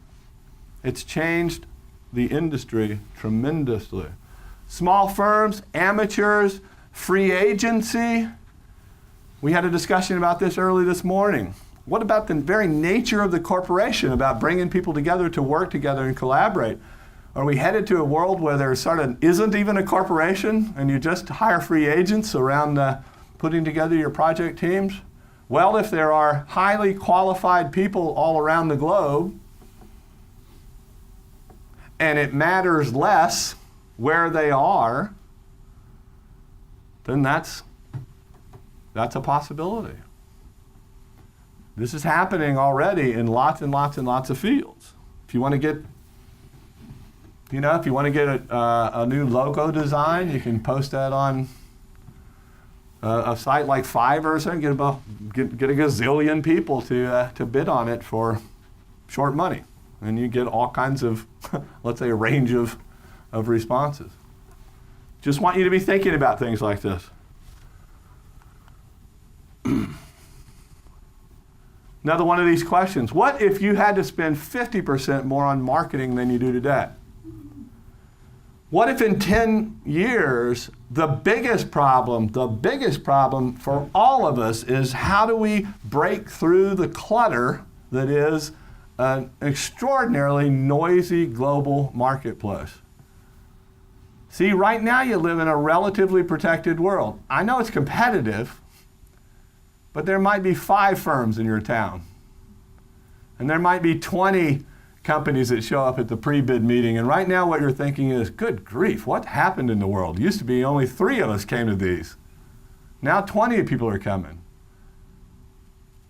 It's changed the industry tremendously. Small firms, amateurs, free agency. We had a discussion about this early this morning. What about the very nature of the corporation, about bringing people together to work together and collaborate? Are we headed to a world where there sort of isn't even a corporation and you just hire free agents around putting together your project teams? Well, if there are highly qualified people all around the globe and it matters less where they are, then that's a possibility. This is happening already in lots and lots and lots of fields. If you want to get, a new logo design, you can post that on a site like Fiverr or something. Get a gazillion people to bid on it for short money, and you get all kinds of, let's say, a range of responses. Just want you to be thinking about things like this. Another one of these questions. What if you had to spend 50% more on marketing than you do today? What if in 10 years, the biggest problem for all of us is how do we break through the clutter that is an extraordinarily noisy global marketplace? See, right now you live in a relatively protected world. I know it's competitive, but there might be 5 firms in your town. And there might be 20 companies that show up at the pre-bid meeting. And right now what you're thinking is, good grief, what happened in the world? It used to be only 3 of us came to these. Now 20 people are coming.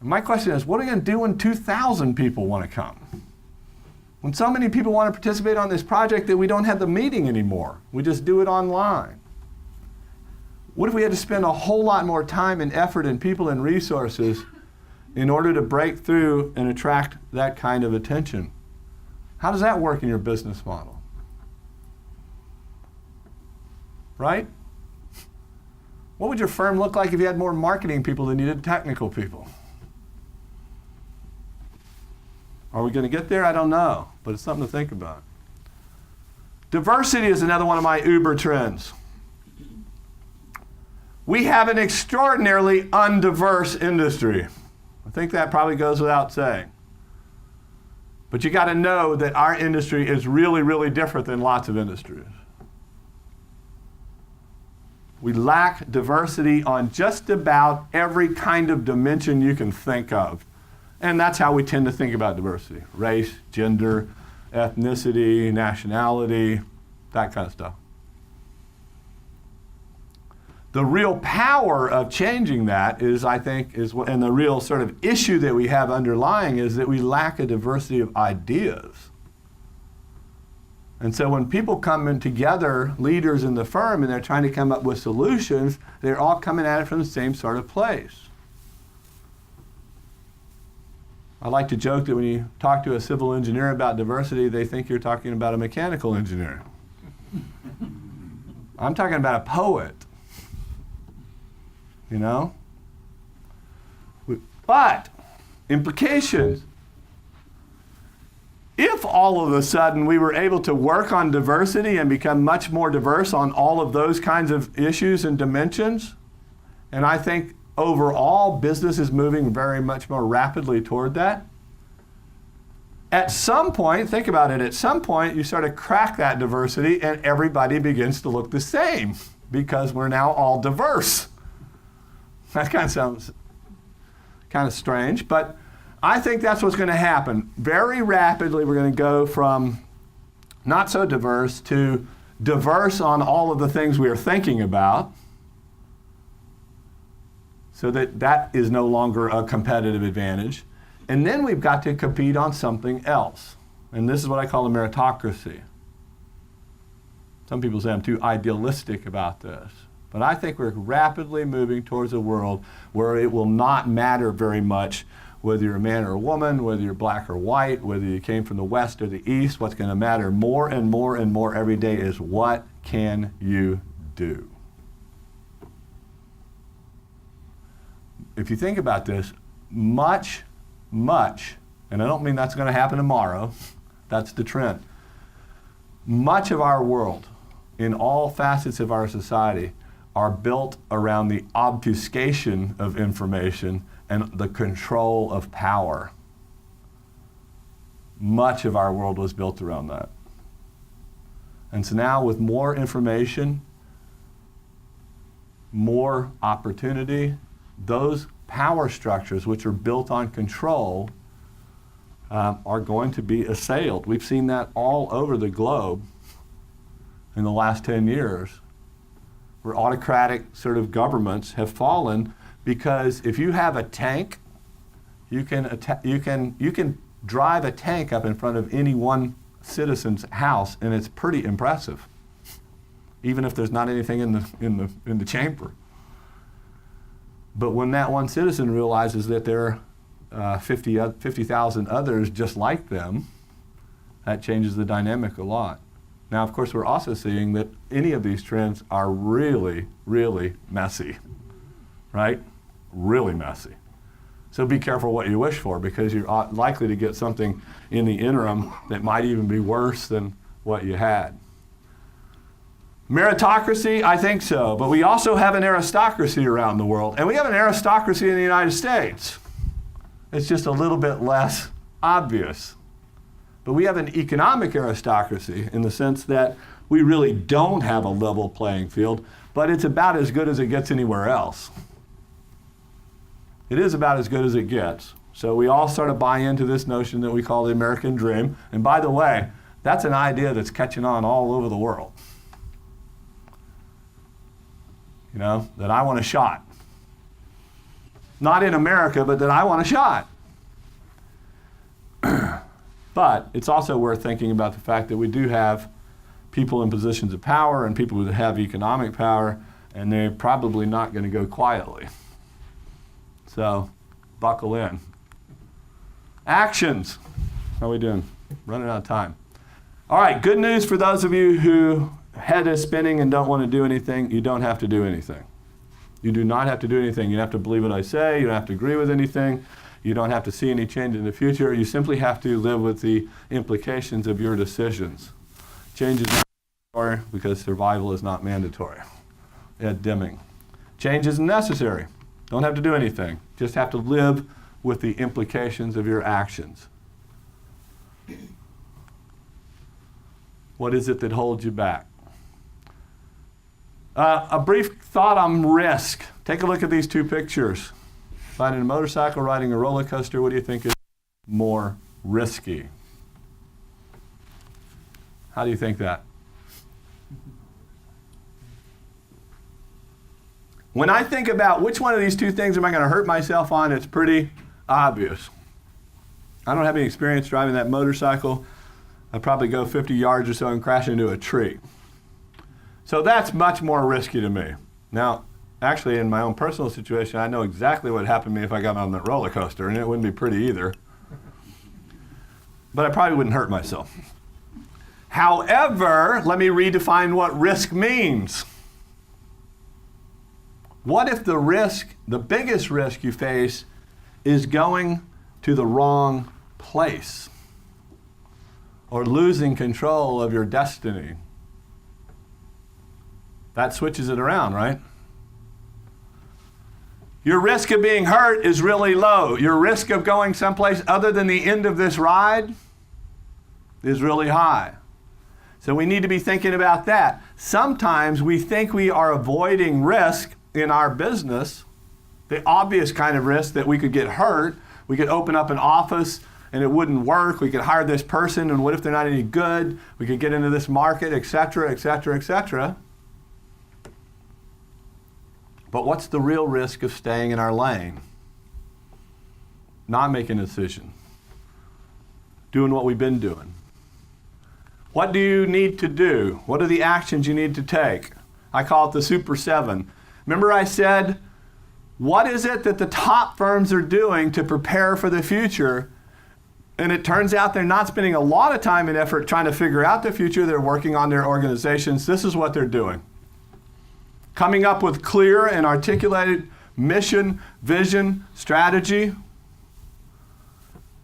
And my question is, what are we going to do when 2,000 people want to come? When so many people want to participate on this project that we don't have the meeting anymore. We just do it online. What if we had to spend a whole lot more time and effort and people and resources in order to break through and attract that kind of attention? How does that work in your business model? Right? What would your firm look like if you had more marketing people than you did technical people? Are we going to get there? I don't know, but it's something to think about. Diversity is another one of my Uber trends. We have an extraordinarily undiverse industry. I think that probably goes without saying. But you got to know that our industry is really, really different than lots of industries. We lack diversity on just about every kind of dimension you can think of. And that's how we tend to think about diversity. Race, gender, ethnicity, nationality, that kind of stuff. The real power of changing that is, I think, and the real sort of issue that we have underlying is that we lack a diversity of ideas. And so when people come in together, leaders in the firm, and they're trying to come up with solutions, they're all coming at it from the same sort of place. I like to joke that when you talk to a civil engineer about diversity, they think you're talking about a mechanical engineer. I'm talking about a poet. You know? But, implications. If all of a sudden we were able to work on diversity and become much more diverse on all of those kinds of issues and dimensions, and I think overall business is moving very much more rapidly toward that, at some point, think about it, at some point you sort of crack that diversity and everybody begins to look the same because we're now all diverse. That kind of sounds kind of strange, but I think that's what's going to happen. Very rapidly, we're going to go from not so diverse to diverse on all of the things we are thinking about, so that is no longer a competitive advantage. And then we've got to compete on something else. And this is what I call a meritocracy. Some people say I'm too idealistic about this. But I think we're rapidly moving towards a world where it will not matter very much whether you're a man or a woman, whether you're black or white, whether you came from the West or the East. What's going to matter more and more and more every day is what can you do? If you think about this, much, and I don't mean that's going to happen tomorrow, that's the trend. Much of our world, in all facets of our society, are built around the obfuscation of information and the control of power. Much of our world was built around that. And so now with more information, more opportunity, those power structures which are built on control are going to be assailed. We've seen that all over the globe in the last 10 years, where autocratic sort of governments have fallen because if you have a tank, you can drive a tank up in front of any one citizen's house, and it's pretty impressive, even if there's not anything in the chamber. But when that one citizen realizes that there are 50,000 others just like them, that changes the dynamic a lot. Now, of course, we're also seeing that any of these trends are really, really messy, right? Really messy. So be careful what you wish for, because you're likely to get something in the interim that might even be worse than what you had. Meritocracy, I think so, but we also have an aristocracy around the world, and we have an aristocracy in the United States. It's just a little bit less obvious. But we have an economic aristocracy in the sense that we really don't have a level playing field, but it's about as good as it gets anywhere else. It is about as good as it gets. So we all sort of buy into this notion that we call the American dream. And by the way, that's an idea that's catching on all over the world. You know, that I want a shot. Not in America, but that I want a shot. But it's also worth thinking about the fact that we do have people in positions of power and people who have economic power, and they're probably not going to go quietly. So buckle in. Actions. How are we doing? Running out of time. All right, good news for those of you who head is spinning and don't want to do anything. You don't have to do anything. You do not have to do anything. You don't have to believe what I say. You don't have to agree with anything. You don't have to see any change in the future. You simply have to live with the implications of your decisions. Change is not mandatory because survival is not mandatory. Ed Deming. Change isn't necessary. Don't have to do anything. Just have to live with the implications of your actions. What is it that holds you back? A brief thought on risk. Take a look at these two pictures. Riding a motorcycle, riding a roller coaster, what do you think is more risky? How do you think that? When I think about which one of these two things am I going to hurt myself on, it's pretty obvious. I don't have any experience driving that motorcycle. I'd probably go 50 yards or so and crash into a tree. So that's much more risky to me. Now, actually, in my own personal situation, I know exactly what happened to me if I got on that roller coaster, and it wouldn't be pretty either. But I probably wouldn't hurt myself. However, let me redefine what risk means. What if the risk, the biggest risk you face, is going to the wrong place or losing control of your destiny? That switches it around, right? Your risk of being hurt is really low. Your risk of going someplace other than the end of this ride is really high. So we need to be thinking about that. Sometimes we think we are avoiding risk in our business, the obvious kind of risk that we could get hurt. We could open up an office and it wouldn't work. We could hire this person, and what if they're not any good? We could get into this market, et cetera, et cetera, et cetera. But what's the real risk of staying in our lane? Not making a decision. Doing what we've been doing. What do you need to do? What are the actions you need to take? I call it the Super 7. Remember I said, what is it that the top firms are doing to prepare for the future? And it turns out they're not spending a lot of time and effort trying to figure out the future. They're working on their organizations. This is what they're doing. Coming up with clear and articulated mission, vision, strategy.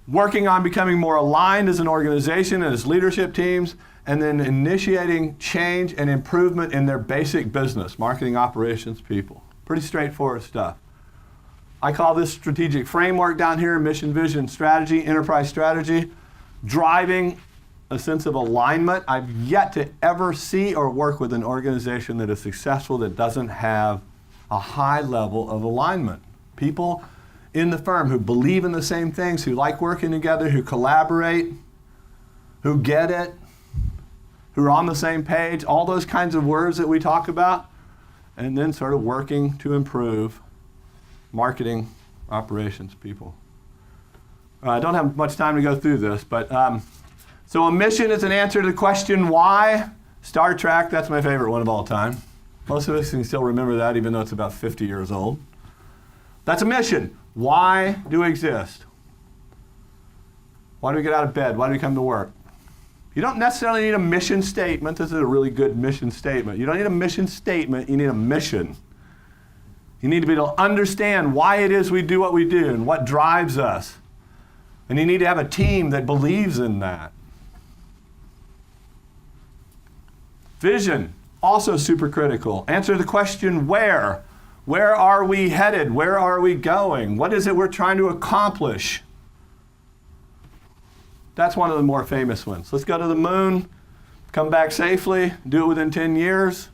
Working on becoming more aligned as an organization and as leadership teams, and then initiating change and improvement in their basic business, marketing, operations, people. Pretty straightforward stuff. I call this strategic framework down here, mission, vision, strategy, enterprise strategy, driving a sense of alignment. I've yet to ever see or work with an organization that is successful that doesn't have a high level of alignment. People in the firm who believe in the same things, who like working together, who collaborate, who get it, who are on the same page, all those kinds of words that we talk about, and then sort of working to improve marketing, operations, people. I don't have much time to go through this, but so a mission is an answer to the question why. Star Trek, that's my favorite one of all time. Most of us can still remember that, even though it's about 50 years old. That's a mission. Why do we exist? Why do we get out of bed? Why do we come to work? You don't necessarily need a mission statement. This is a really good mission statement. You don't need a mission statement. You need a mission. You need to be able to understand why it is we do what we do and what drives us. And you need to have a team that believes in that. Vision, also super critical. Answer the question where. Where are we headed? Where are we going? What is it we're trying to accomplish? That's one of the more famous ones. Let's go to the moon, come back safely, do it within 10 years.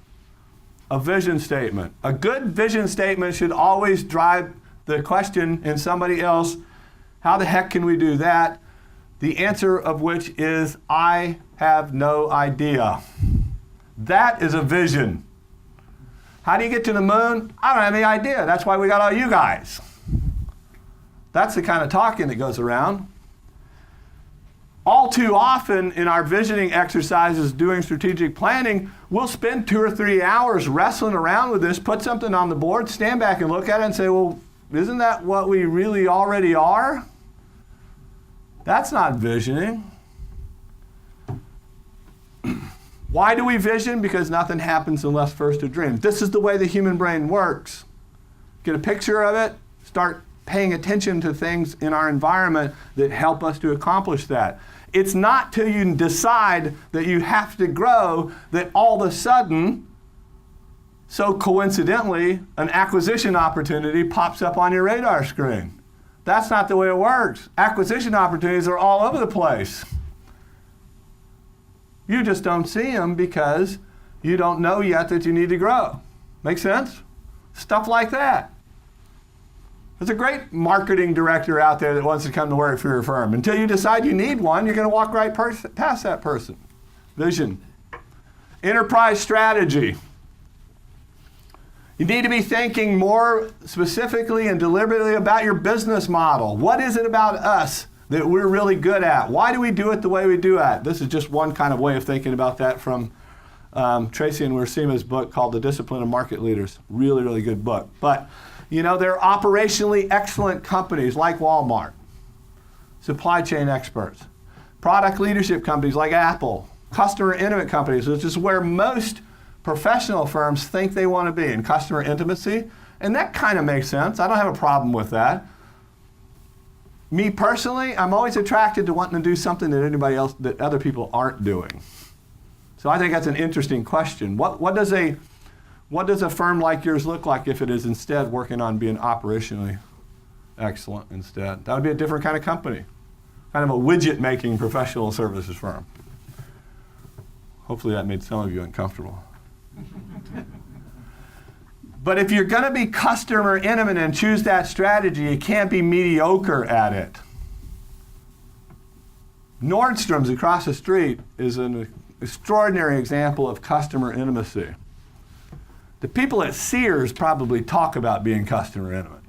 A vision statement. A good vision statement should always drive the question in somebody else, how the heck can we do that? The answer of which is, I have no idea. That is a vision. How do you get to the moon? I don't have any idea. That's why we got all you guys. That's the kind of talking that goes around. all too often in our visioning exercises doing strategic planning, we'll spend 2 or 3 hours wrestling around with this, put something on the board, stand back and look at it and say, well, isn't that what we really already are? That's not visioning. Why do we vision? Because nothing happens unless first a dream. This is the way the human brain works. Get a picture of it, start paying attention to things in our environment that help us to accomplish that. It's not till you decide that you have to grow that all of a sudden, so coincidentally, an acquisition opportunity pops up on your radar screen. That's not the way it works. Acquisition opportunities are all over the place. You just don't see them because you don't know yet that you need to grow. Make sense? Stuff like that. There's a great marketing director out there that wants to come to work for your firm. Until you decide you need one, you're going to walk right past that person. Vision. Enterprise strategy. You need to be thinking more specifically and deliberately about your business model. What is it about us that we're really good at? Why do we do it the way we do it? This is just one kind of way of thinking about that from Tracy and Wersima's book called The Discipline of Market Leaders. Really, really good book. But you know, there are operationally excellent companies like Walmart, supply chain experts, product leadership companies like Apple, customer intimate companies, which is where most professional firms think they want to be, in customer intimacy. And that kind of makes sense. I don't have a problem with that. Me personally, I'm always attracted to wanting to do something that other people aren't doing. So I think that's an interesting question. What does a firm like yours look like if it is instead working on being operationally excellent instead? That would be a different kind of company, kind of a widget-making professional services firm. Hopefully that made some of you uncomfortable. But if you're going to be customer intimate and choose that strategy, you can't be mediocre at it. Nordstrom's across the street is an extraordinary example of customer intimacy. The people at Sears probably talk about being customer intimate,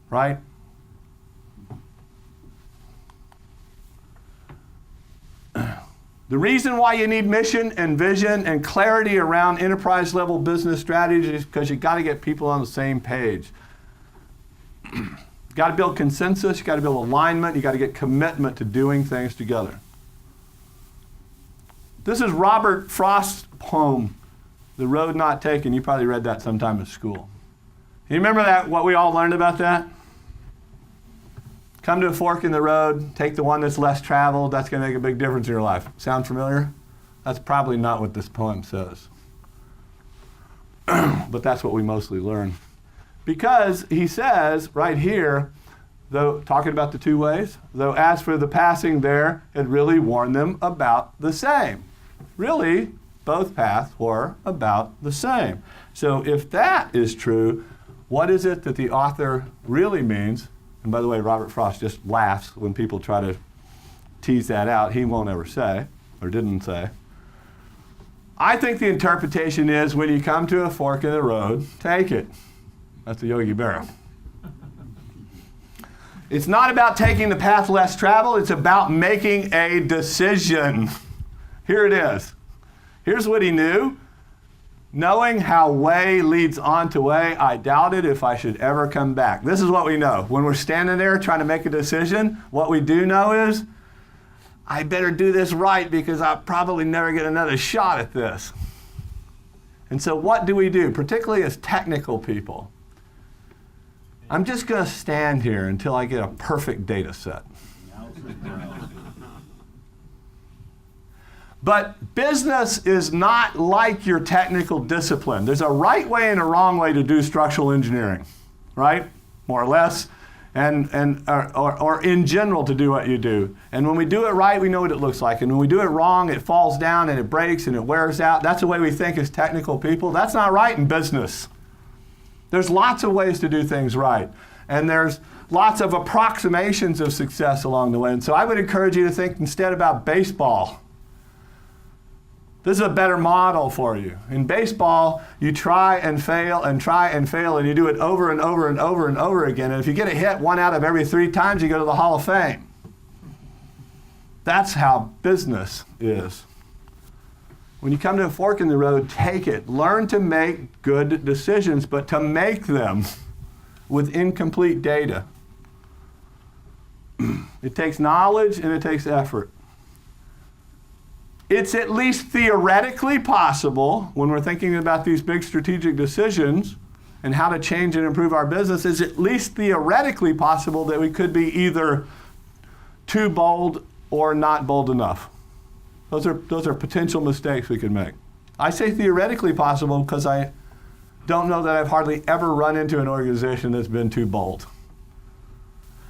right? The reason why you need mission and vision and clarity around enterprise level business strategies is because you got to get people on the same page. You got to build consensus, you got to build alignment, you got to get commitment to doing things together. This is Robert Frost's poem, The Road Not Taken. You probably read that sometime in school. You remember that, what we all learned about that? Come to a fork in the road, take the one that's less traveled, that's going to make a big difference in your life. Sound familiar? That's probably not what this poem says. But that's what we mostly learn. Because he says right here, though talking about the two ways, though as for the passing there, it really warned them about the same. Really, both paths were about the same. So if that is true, what is it that the author really means? And by the way, Robert Frost just laughs when people try to tease that out. He won't ever say, or didn't say. I think the interpretation is when you come to a fork in the road, take it. That's the Yogi Berra. It's not about taking the path less traveled, it's about making a decision. Here it is. Here's what he knew. Knowing how way leads on to way, I doubted if I should ever come back. This is what we know. When we're standing there trying to make a decision, what we do know is, I better do this right because I'll probably never get another shot at this. And so what do we do, particularly as technical people? I'm just going to stand here until I get a perfect data set. But business is not like your technical discipline. There's a right way and a wrong way to do structural engineering, right? More or less, or in general to do what you do. And when we do it right, we know what it looks like. And when we do it wrong, it falls down and it breaks and it wears out. That's the way we think as technical people. That's not right in business. There's lots of ways to do things right. And there's lots of approximations of success along the way. And so I would encourage you to think instead about baseball. This is a better model for you. In baseball, you try and fail and try and fail, and you do it over and over and over and over again. And if you get a hit 1 out of every 3 times, you go to the Hall of Fame. That's how business is. When you come to a fork in the road, take it. Learn to make good decisions, but to make them with incomplete data. It takes knowledge and it takes effort. It's at least theoretically possible, when we're thinking about these big strategic decisions and how to change and improve our business, it's at least theoretically possible that we could be either too bold or not bold enough. Those are potential mistakes we could make. I say theoretically possible because I don't know that I've hardly ever run into an organization that's been too bold.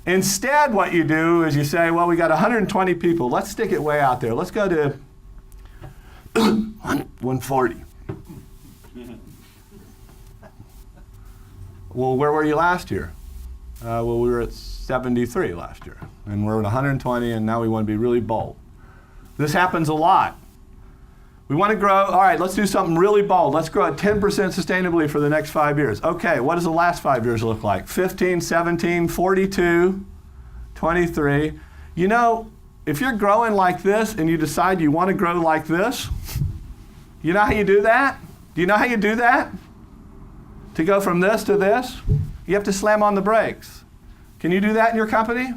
Instead, what you do is you say, well, we got 120 people. Let's stick it way out there. Let's go to 140. Well, where were you last year? Well, we were at 73 last year. And we're at 120, and now we want to be really bold. This happens a lot. We want to grow. All right, let's do something really bold. Let's grow at 10% sustainably for the next 5 years. Okay, what does the last 5 years look like? 15, 17, 42, 23. You know, if you're growing like this and you decide you want to grow like this, you know how you do that? Do you know how you do that? To go from this to this, you have to slam on the brakes. Can you do that in your company?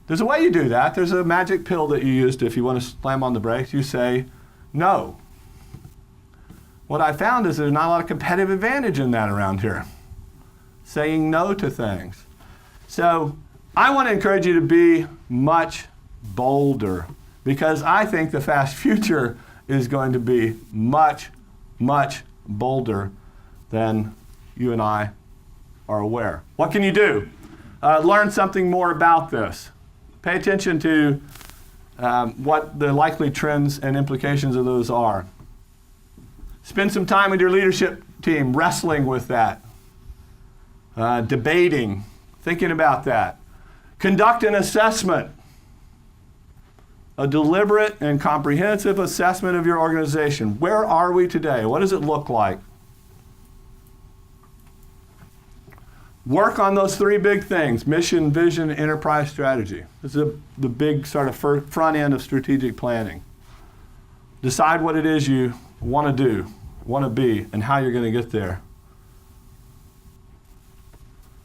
There's a way you do that. There's a magic pill that you use if you want to slam on the brakes. You say no. What I found is there's not a lot of competitive advantage in that around here. Saying no to things. So I want to encourage you to be much bolder, because I think the fast future is going to be much, much bolder than you and I are aware. What can you do? Learn something more about this. Pay attention to what the likely trends and implications of those are. Spend some time with your leadership team wrestling with that, debating, thinking about that. Conduct an assessment, a deliberate and comprehensive assessment of your organization. Where are we today? What does it look like? Work on those three big things: mission, vision, enterprise strategy. This is the big sort of front end of strategic planning. Decide what it is you want to do, want to be, and how you're going to get there.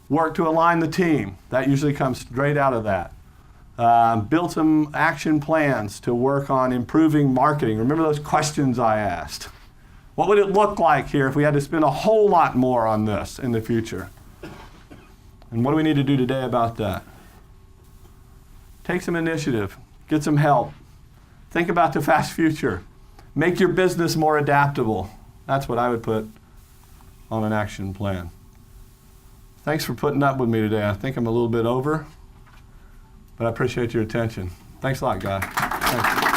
Work to align the team. That usually comes straight out of that. Build some action plans to work on improving marketing. Remember those questions I asked. What would it look like here if we had to spend a whole lot more on this in the future? And what do we need to do today about that? Take some initiative. Get some help. Think about the fast future. Make your business more adaptable. That's what I would put on an action plan. Thanks for putting up with me today. I think I'm a little bit over, but I appreciate your attention. Thanks a lot, guys. Thanks.